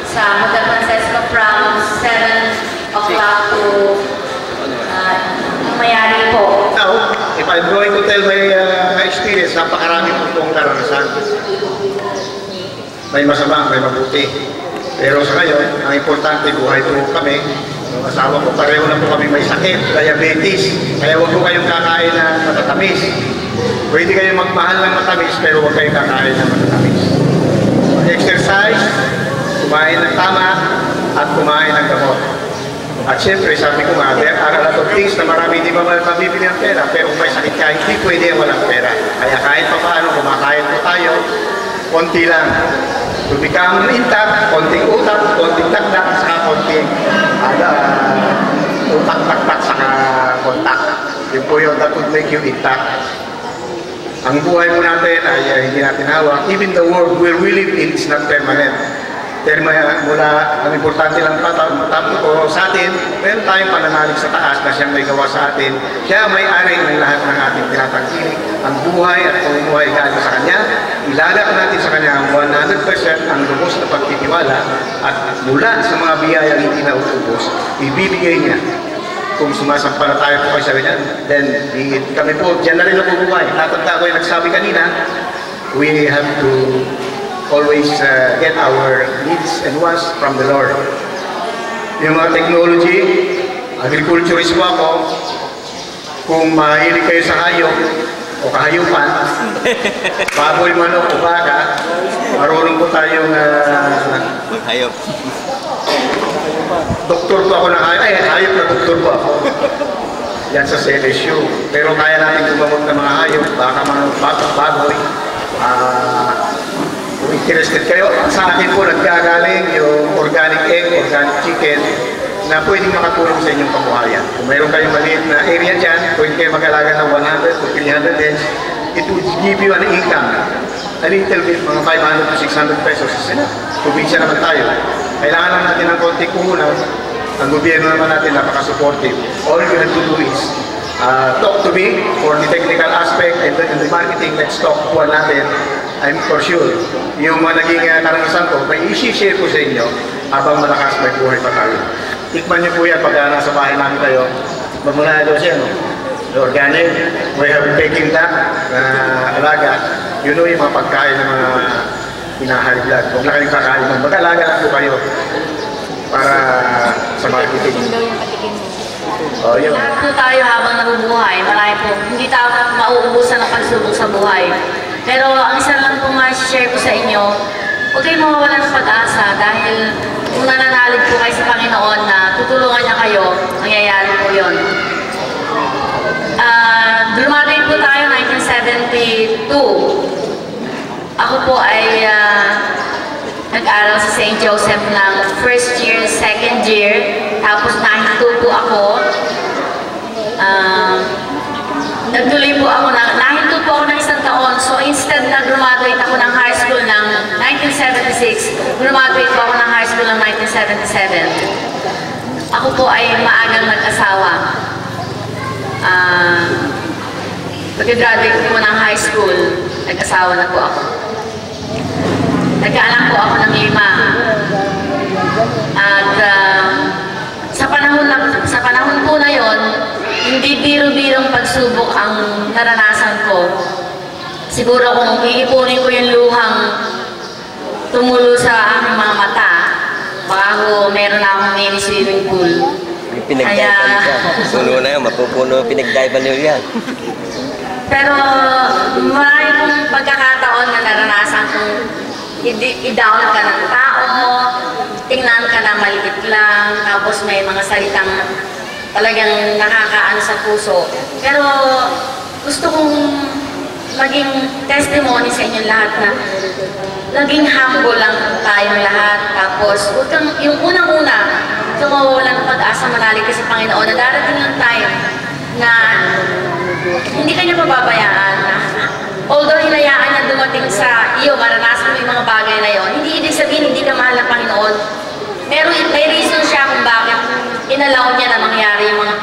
sa Hotel Francesco from 7 o'clock to mayari po. Now, if I'm going to tell my experience, napakarami po itong karanasan. May masama, may mabuti. Pero sa ngayon, ang importante, buhay po kami. asawa ko, pareho na po kami may sakit, diabetes. Kaya huwag po kayong kakain ng matatamis. Pwede kayong magmahal ng matamis, pero huwag kayong kakain ng matatamis. Exercise, kumain ng tama, at kumain ng gamot. At syempre, sabi ko nga, there are a lot of things na marami hindi pa mabibili ng pera, pero kung may sakit ka, hindi pwede walang pera. Kaya kahit pa paano, kumakain po tayo, konti lang. To become intact, konting utak, konting taktak, saka konting utak, taktak, saka kontak. Yun po yun, that would make you intact. Ang buhay mo natin ay hindi natin hawak. Even the world where we live in is not permanent. Mula, ang importante lang o sa atin, meron tayong pananalig sa taas na siyang may gawa sa atin. Siya may-ari ng lahat ng ating tinatangkilik. Ang buhay at pamumuhay galing sa Kanya, ilalak natin sa Kanya ang 100% ang lubos na pagtitiwala at mula sa mga biyayang hindi na utubos, ibibigay niya. Kung sumasampalataya po kayo sa Kanya, then kami po, dyan na rin nabubuhay. Natanda ko yung nagsabi kanina, we have to always get our needs and wants from the Lord. Yung mga technology, agriculturist po ako, kung mahilig kayo sa hayop o kahayupan, baboy, manok o baka, marunong po tayong hayop. Doktor po ako ng hayop na doktor po ako. Yan sa CLSU. Pero kaya natin gumamot ng mga hayop, baka manok, baboy, kung interested kayo, sa akin po nagkagaling yung organic egg, organic chicken na pwedeng makatulong sa inyong pamumuhayan. Kung mayroon kayong maliit na area dyan, pwede kayo mag-alaga ng 100 to 300 eggs, it would give you an income. A little bit, mga 500 to 600 pesos. Probinsya naman tayo. Kailangan lang natin ng konti kuhunan. Ang gobyerno naman natin napaka-supportive. All you have to do is talk to me for the technical aspect and the marketing. Let's talk po natin. I'm for sure, yung mga naging karanasan ko, may isi-share ko sa inyo habang malakas may buhay pa tayo. Tikman niyo po yan pag nasa bahay namin kayo. Magmula daw siya, no? Organic, we have baking duck na alaga. You know yung mga pagkain ng mga pinahigh blood. Huwag na kayong kakain. Mag-alaga lang po kayo para sa marketing. Oh, yun. Lahat po tayo habang nabubuhay, marami po, hindi tayo mauubusan ng pagsubok sa buhay. Pero ang isa lang po ma-share ko sa inyo, huwag kayong mawawala ng pag-asa dahil kung nananalig po kayo sa Panginoon na tutulungan niya kayo, nangyayari po yun. Dumating po tayo 1972. Ako po ay nag-aral sa St. Joseph ng first year, second year, tapos 92 po ako. Nagtuloy po ako nahinto po ako ng isang taon. So instead na graduate ako ng high school ng 1976, graduate po ako ng high school ng 1977. Ako po ay maagang nag-asawa. Pagka-graduate po ng high school, nag-asawa na po ako. Nagkaanak po ako ng 5. At sa panahon po na yon, hindi biro-birong pagsubok ang naranasan ko. Siguro kung iipunin ko yung luhang tumulo sa aking mga mata, baka meron na akong mini swimming pool. Pinagdaipan siya. Puno na yun, mapupuno pinagdaipan niyo yan. Pero marami pong pagkakataon na naranasan kong i-down ka ng tao, tingnan ka na maliit lang, tapos may mga salitang talagang nakakaano sa puso. Pero gusto kong maging testimony sa inyong lahat na naging humble lang tayong lahat. Tapos yung unang-una, mawawalan ng pag-asa, manalig ka sa Panginoon na darating yung time na hindi ka niya pababayaan. Although hinayaan niya dumating sa iyo, maranasan mo yung mga bagay na yon, hindi ibig sabihin hindi ka mahal ng Panginoon. Pero may reason siya kung bakit inalaw niya na mangyari yung mga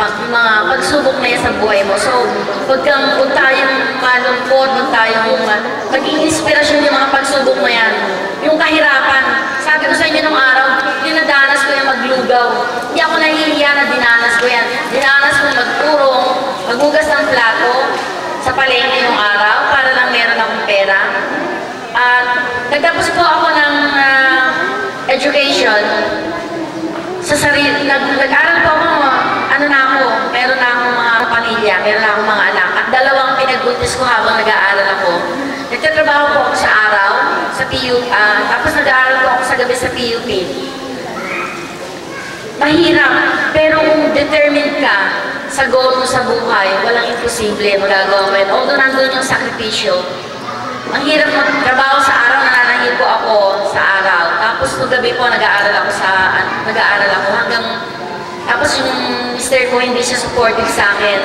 pagsubok na yan sa buhay mo. So, huwag tayong malungkot, huwag tayong maging inspirasyon yung mga pagsubok na yan. Yung kahirapan, sabi ko sa inyo nung araw, dinadanas ko yung maglugaw. Hindi ako nahihiya na dinanas ko yan. Dinanas ko magpurong, maghugas ng plato sa palengke nung araw para lang meron akong pera. At nagtapos po ako ng education sa sarili, nag-aral po ako, ano na ako, meron na akong mga pamilya, meron na akong mga anak. At dalawang pinagbuntis ko habang nag-aaral ako. Nagtatrabaho po ako sa araw, sa PUP, tapos nag-aaral po ako sa gabi sa PUP. Mahirap, pero kung determined ka sa goal mo sa buhay, walang imposible magagawa mo yun. Although nandun yung sakripisyo, ang hirap magtrabaho sa araw, nananahid po ako sa araw. Tapos no gabi po, nag-aaral ako hanggang, tapos yung mister ko hindi siya supportive sa akin.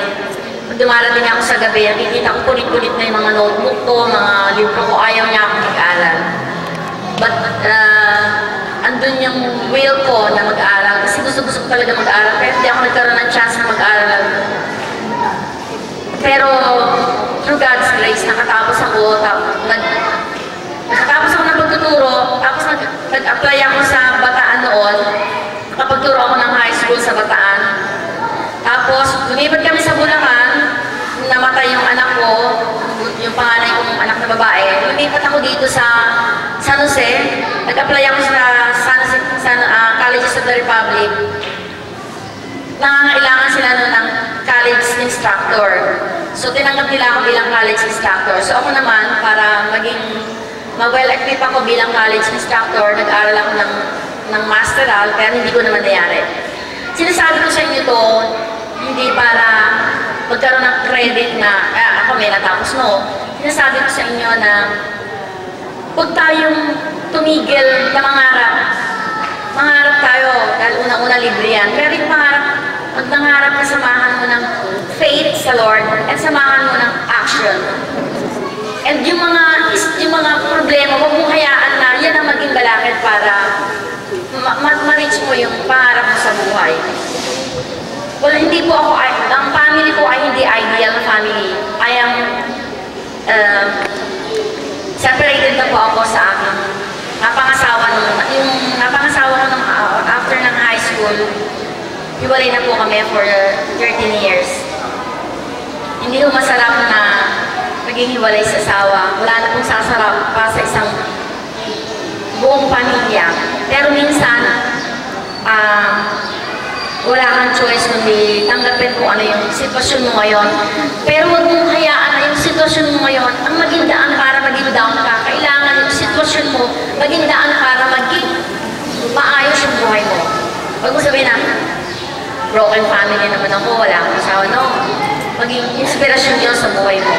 Pag dumarating ako sa gabi, nakikita ko punit-punit na yung mga notebook ko, mga libro ko, ayaw niya akong mag-aaral. But, andun yung will ko na mag-aaral, kasi gusto ko talaga mag-aaral, pero hindi ako nagkaroon ng chance na mag-aaral. Pero, through God's grace, nakatapos ako, nakatapos ako ng pagtuturo, tapos nag-apply ako sa Bataan noon, nakapagturo ako ng high school sa Bataan. Tapos, lumipat kami sa Bulacan, namatay yung anak ko, yung panganay kong anak na babae. Lumipat ako dito sa San Jose, nag-apply ako sa Colleges of the Republic. Nangangailangan sila nun ng college instructor. So, tinanggap nila ako bilang college instructor. So, ako naman, para maging ma-well-equipped ako bilang college instructor, nag-aaral ako ng masteral, pero hindi ko naman nayari. Sinasabi ko sa inyo to, hindi para magkaroon ng credit na, ako may natapos no. Sinasabi ko sa inyo na, huwag tayong tumigil na mangarap. Mangarap tayo, dahil unang-una libre yan. Pero yung pag nangarap ka, samahan mo ng faith sa Lord at samahan mo ng action. And yung mga problema, huwag mong hayaan na yan ang maging balakid para ma-reach mo yung pangarap mo sa buhay. Well, hindi po ako, ang family ko ay hindi ideal family. I am, separated na po ako sa aking napangasawa ko nung after ng high school. Hiwalay na po kami for 13 years. Hindi ko masarap na maging hiwalay sa asawa. Wala na pong sasarap pa sa isang buong pamilya. Pero minsan, wala kang choice kundi tanggapin kung ano yung sitwasyon mo ngayon. Pero huwag mong hayaan na yung sitwasyon mo ngayon ang maging daan para maging down ka. Kailangan yung sitwasyon mo maging daan para maging maayos yung buhay mo. Huwag mo sabihin na, broken family naman ako, wala akong asawa. No, maging inspirasyon yun sa buhay mo.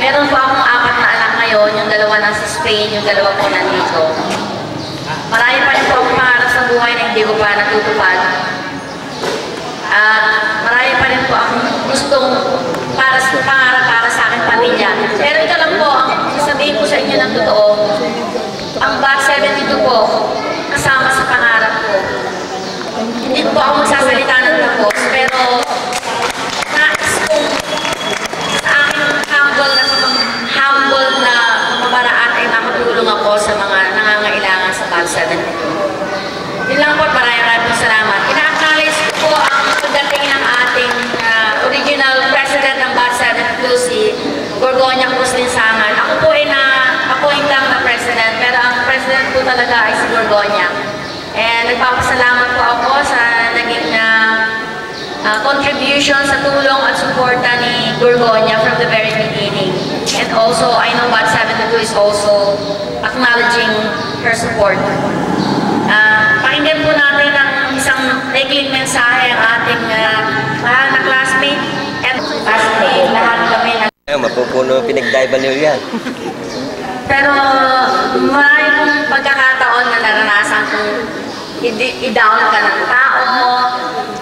Meron po akong 4 na anak ngayon, yung 2 nasa Spain, yung 2 po nandito. Marami pa rin po akong pangarap sa buhay na hindi ko pa natutupad. At marami pa rin po akong gustong pangarap para sa aking pamilya. Pero ito lang po, ang sasabihin ko sa inyo ng totoo, ang Batch 72 po, kasama sa pangarap ko. Hindi po ako magsasalita ng tapos, pero nais kong sa aking humble na pamamaraan ay makatulong ako sa mga nangangailangan sa Batch 72. Yun lang po, maraming po salamat. Ina-acknowledge ko po ang pagdating ng ating original president ng Batch 72, si Gorgonia Cruz Linsangan. Ako po ay na-appoint lang na president, pero ang president po talaga ay si Gorgonia. And nagpapasalamat po ako sa naging contribution sa tulong at suporta ni Gorgonia from the very beginning. And also, I know Batch 72 is also acknowledging her support. Pakinggan po natin ang isang maikling mensahe ang ating mahal na classmate and classmate, lahat kami na mapupuno pinagdaiban niyo yan. pero maraming pagkakataon na naranasan kung i-down ka ng tao,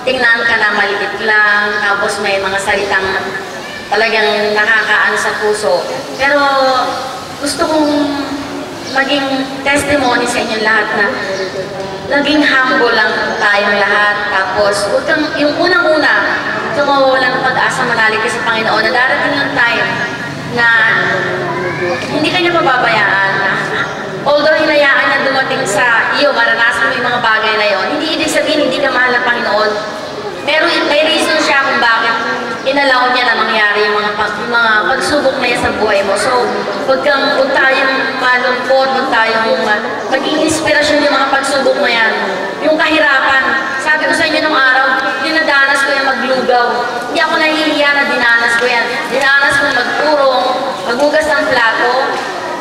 tingnan ka na maliit lang, tapos may mga salitang talagang nakakaano sa puso. Pero gusto kong maging testimony sa inyo lahat na naging humble lang tayong lahat. Tapos, huwag kang, yung unang-una, kung mawawalan ng pag-asa, manalig ka sa Panginoon, na darating yung time na hindi ka niya pababayaan. Although hinayaan niya dumating sa iyo, maranasan mo yung mga bagay na yon, hindi ibig sabihin hindi ka mahal ng Panginoon. Pero may reason siya kung bakit inalaw niya na mangyari yung mga pagsubok na yan sa buhay mo. So, huwag tayong malungkot, huwag tayong maging inspirasyon yung mga pagsubok na yan. Yung kahirapan, Sabi ko sa inyo nung araw, dinadanas ko yung maglugaw. Hindi ako nahihiya na dinanas ko yan. Dinanas ko magpurong, maghugas ng plato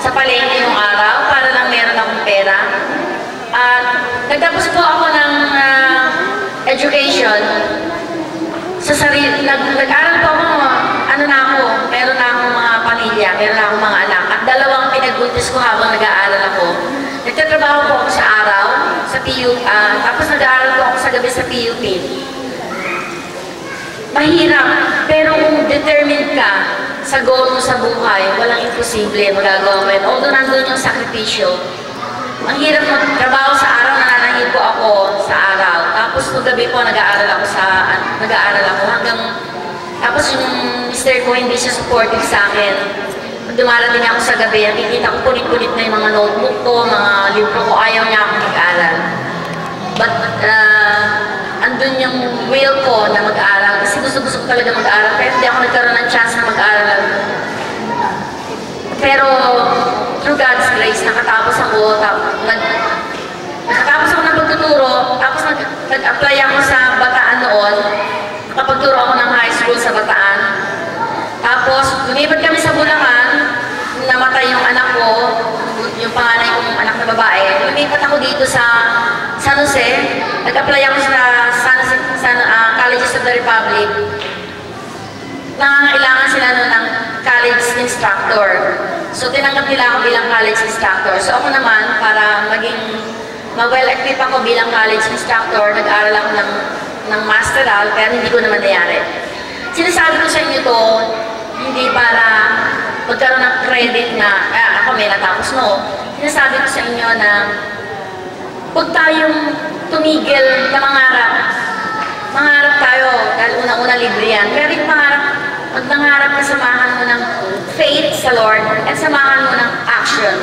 sa palengke nung araw para lang meron akong pera. At nagtapos po ako ng education sa sarili. Nag-aral po ako, meron na akong mga pamilya, meron na akong mga anak. At 2 pinagbuntis ko habang nag-aaral ako. Nagtatrabaho po ako sa araw, sa PUP, tapos nag-aaral po ako sa gabi sa PUP. Mahirap, pero kung determined ka sa goal mo sa buhay, walang imposible magagawa mo yun. Although nandun yung sakripisyo, ang hirap magtrabaho sa araw, nananahid po ako sa araw. Tapos nung gabi po, nag-aaral ako hanggang, tapos yung mister ko hindi siya supportive sa akin. Dumarating ako sa gabi, nakikita ko punit-punit na yung mga notebook ko, mga libro ko, ayaw niya akong mag-aaral. But, andun yung will ko na mag-aaral, kasi gusto ko talaga mag-aaral, pero hindi ako nagkaroon ng chance na mag-aaral. Pero, through God's grace, nakatapos ako, nakatapos ako ng pagtuturo, tapos nag-apply ako sa Bataan noon, nakapagturo ako ng high school sa Bataan. Tapos, lumipat kami sa Bulacan, namatay yung anak ko, yung panganay kong anak na babae. Lumipat ako dito sa San Jose, nag-apply ako sa Colleges of the Republic. Nangangailangan sila noon ng college instructor. So, tinanggap nila ako bilang college instructor. So, ako naman, para maging ma-well-equipped ako bilang college instructor, nag-aaral ako ng masteral, pero hindi ko naman nayari. Sinasabi ko sa inyo to, hindi para magkaroon ng credit na, ako may natapos no. Sinasabi ko sa inyo na, huwag tayong tumigil na mangarap. Mangarap tayo, dahil unang-una libre yan. Pero yung pag nangarap ka, samahan mo ng faith sa Lord, at samahan mo ng action.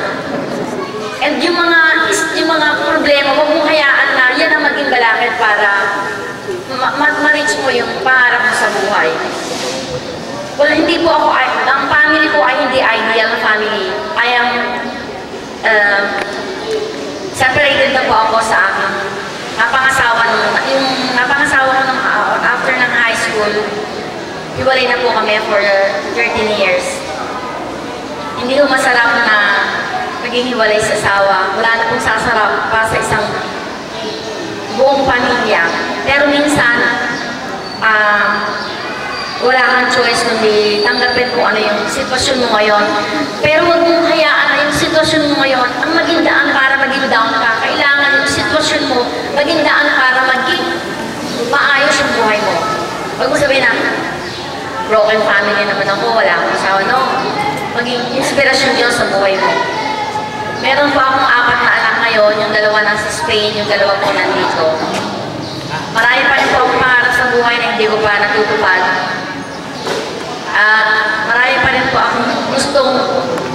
And yung mga problema, huwag mong hayaan na yan ang maging balakid para ma-reach mo yung pangarap mo sa buhay. Well, hindi po ako, ang family ko ay hindi ideal na family. I am, separated na po ako sa aking napangasawa ko nung after ng high school. Hiwalay na po kami for 13 years. Hindi ko masarap na maging hiwalay sa asawa. Wala na pong sasarap pa sa isang buong pamilya. Pero minsan, wala kang choice kundi tanggapin kung ano yung sitwasyon mo ngayon. Pero huwag mong hayaan na yung sitwasyon mo ngayon ang maging daan para maging down ka. Kailangan yung sitwasyon mo maging daan para maging maayos yung buhay mo. Huwag mo sabihin na, broken family naman ako, wala akong asawa. No, maging inspirasyon yun sa buhay mo. Meron po akong 4 na anak ngayon, yung 2 nasa Spain, yung 2 po nandito. Marami pa rin po akong pangarap sa buhay na hindi ko pa natutupad. At marami pa rin po akong gustong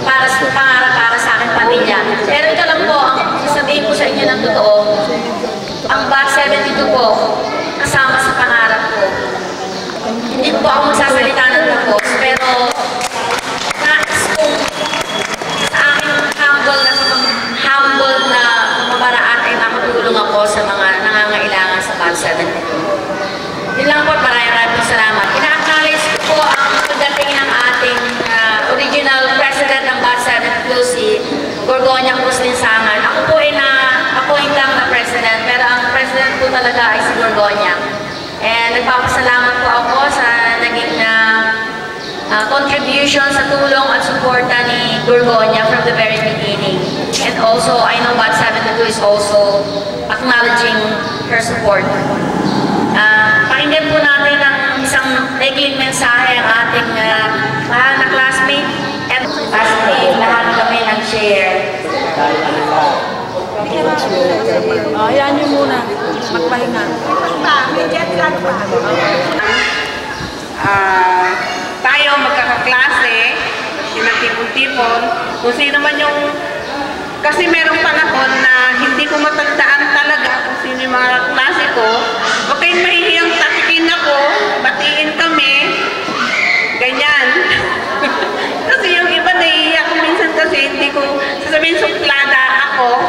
pangarap para sa aking pamilya. Pero ito lang po, ang sasabihin ko sa inyo ng totoo, ang Batch 72 po, kasama sa pangarap ko. Hindi po ako magsasalita ng tapos, pero nais kong sa aking humble na pamamaraan ay makatulong ako sa mga nangangailangan sa Batch 72. Yun lang po, maraming po salamat. Ina-acknowledge ko po ang pagdating ng ating original president ng Batch 72, si Gorgonia Cruz Linsangan. Ako po ay na-appoint lang na president, pero ang president po talaga ay si Gorgonia. And nagpapasalamat po ako sa naging contribution sa tulong at suporta ni Gorgonia from the very beginning. And also, I know Batch 72 is also acknowledging her support. Pakinggan po natin ang isang maikling mensahe ang ating mahal na classmate and classmate. Lahat kami nag-share. Ayan nyo muna. Magpahinga. Tayo magkakaklase, sinagtipon-tipon, kung sino man yung... Kasi merong panahon na hindi ko matandaan talaga kung sino yung mga klase ko. Huwag kayong mahihiyang tatikin ako, batiin kami, ganyan. Kasi yung iba nahihiya ko minsan kasi hindi ko sasabihin suplada ako,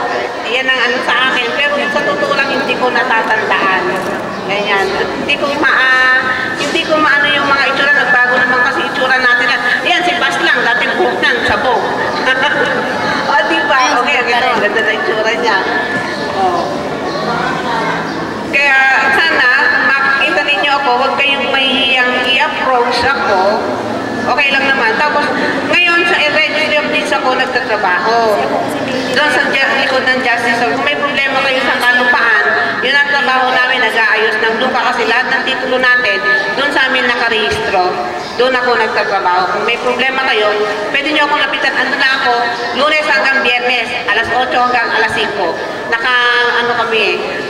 yan ang ano sa akin, pero sa totoo lang hindi ko natatandaan. ganyan. Hindi ko maano yung mga itsura, nagbago naman kasi itsura natin. Ayan, si Bas lang, dati buhok nan, sabog. O, diba? Okay, ganda na itsura niya. O. Kaya sana, makikita ninyo ako, huwag kayong mahihiyang i-approach ako. Okay lang naman. Tapos, ngayon sa registry of deeds ako nagtatrabaho. Doon sa likod ng justice. So, kung may problema kayo sa kalupaan, yun ang trabaho namin, nag-aayos ng lupa kasi lahat ng titulo natin, doon sa amin nakarehistro. Doon ako nagtatrabaho. Kung may problema kayo, pwede nyo akong lapitan. Ando na ako, Lunes hanggang Biyernes, alas 8 hanggang alas 5.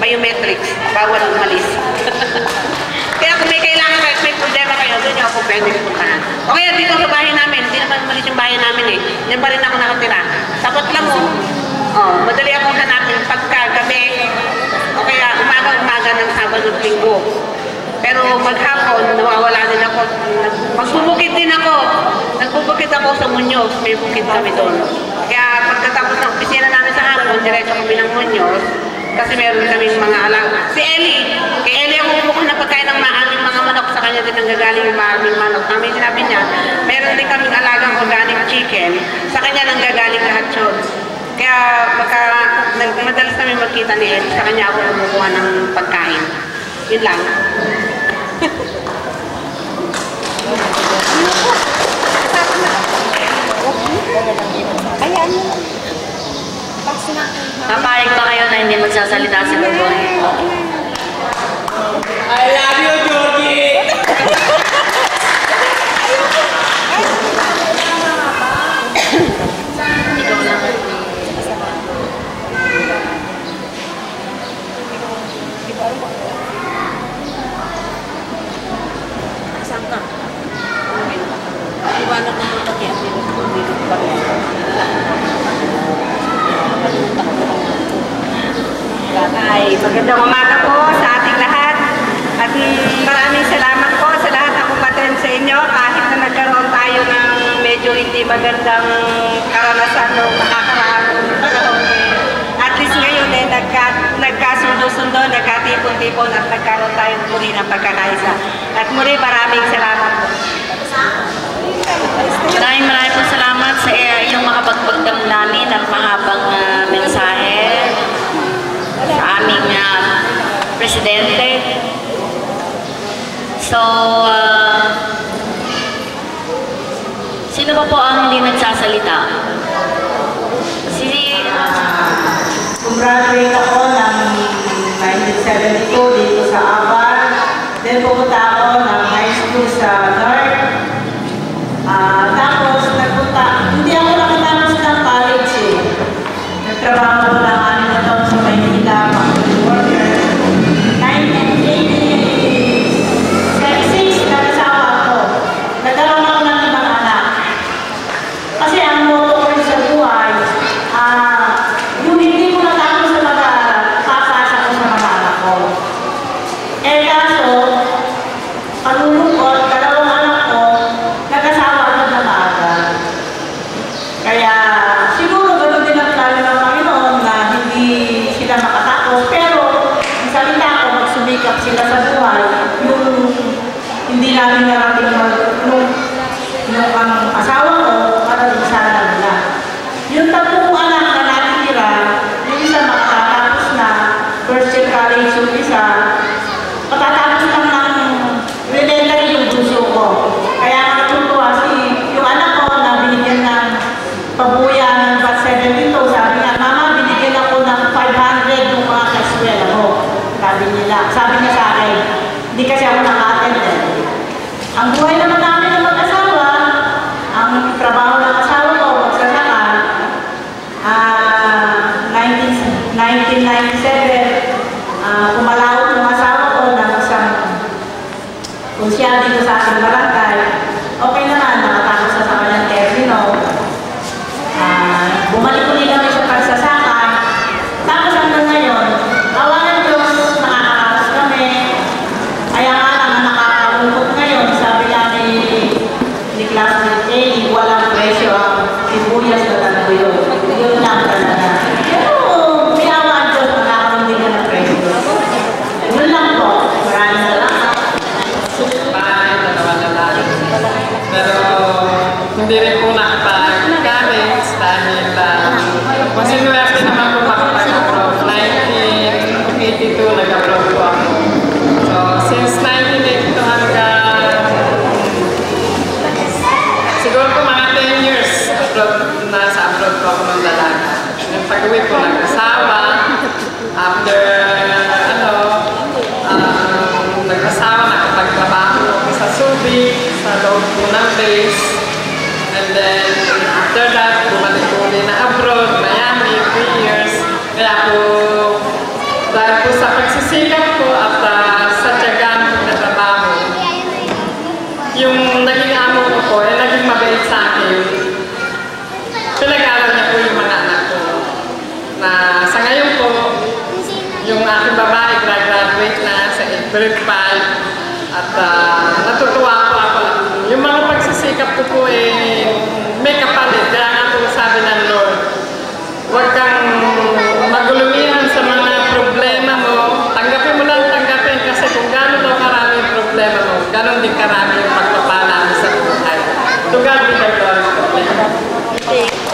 Biometrics, bawal umalis. Kaya kung may kailangan kayo, may problema kayo, doon nyo ako pwede puntahan. O kaya dito sa bahay namin, hindi naman umalis yung bahay namin eh. Yan pa rin ako nakatira. Tapos lang mo, madali akong hanapin pagkagabi, o kaya umaga ng Sabado at Linggo. Pero maghapon, nawawala din ako. Magbubukid din ako. Nagbubukid ako sa Muñoz. May bukid kami doon. Kaya pagkatapos ng opisina namin sa hapon, diretso kami ng Muñoz. Kasi meron kaming mga alaga. Si Ellie, kay Ellie ako bumukod na pagkain ng aming mga manok. Sa kanya din ang gagaling yung aming manok. Kami sinabi niya, meron din kaming alagang organic chicken. Sa kanya nang gagaling lahat yun. Kaya madalas kami magkita ni Ellie. Sa kanya ako kumukuha ng pagkain. Yun lang. Ayan. Papayag ba kayo na hindi magsasalita si Buboy? I love you, Georgie! Ikaw lang. Saan ka? Iwanan mo muna kaya Ay, magandang umaga po sa ating lahat. At maraming salamat po sa lahat na kumaten sa inyo kahit na nagkaroon tayo ng medyo hindi magandang karanasan noong nakakaraang panahon. At least ngayon nagkasundo-sundo, nagkatipon-tipon at nagkaroon tayo muli ng pagkakaisa. At muli maraming salamat po. Maraming po salamat sa iyong makapagbagdamdamin at mahabang mensahe sa aming presidente. So, sino ba po ang hindi nagsasalita? Gumraduate ako ng 1972 dito sa Abar. Then pumunta ako ng high school sa North. Tapos hindi ako nakatapos ng college eh. Nagtrabaho ko ng 6 na taon sa Maynila, worker. 1986, nag-asawa ako. Nagkaroon ako ng ibang anak. Kasi ang motto ko sa buhay, yung hindi ko natapos sa mag-aaral, papasa ko sa mga anak ko. Eh kaso, panulungkot, dalawang anak ko, nag-asawa agad na maaga. Kaya siguro gano'n din ang plano ng Panginoon na hindi sila makatapos. Pero ang salita ko, magsumikap sila sa buhay, yung hindi namin narating nung ang asawa ko, parating sana nila. Yung 10 anak na natitira, yung isa makatapos na, first year college yung isa, matatapos lang ng elementary yung bunso ko. Kaya natutuwa yung anak ko na binigyan ng pabuya ng bat 72, sabi niya, Mama, binigyan ako ng 500 ng mga kaswela mo. Sabi niya sa akin, hindi kasi ako naka-attend eh. Ang buhay naman namin ng mag-asawa, ang trabaho ng asawa ko, magsasaka, 1997, pumalawag ng asawa ko ng isang kunsya dito sa ating barangay. Okay naman, nakatapos sa kanyang termino. Masinuwerte naman po makapag-abroad. 1982 nag-abroad po ako. So, since 1982 hanggang siguro po mga 10 years nasa abroad po ako ng dalaga. Yung pag-uwi po nag-asawa, after nag-asawa, nakapagtrabaho ako sa Subic, sa loob po ng base. And then, after that, bumalik po ulit na abroad, Miami, 3 years. Kaya po, dahil po sa pagsisikap ko at sa tiyagaan po na trabaho, yung naging amo ko po, naging mabait sa akin. Pinag-aaral niya po yung mga anak ko. Na sa ngayon po, yung aking babae graduate na sa April 5 at natutuwa po ako. Yung mga pagsisikap ko po may kapalit. Kaya nga po sabi ng Lord, huwag kang magulumihan sa mga problema mo. Tanggapin mo lang, tanggapin kasi kung gano'n daw karami yung problema mo, gano'n din karami yung pagpapala mo sa buhay. To God be the glory.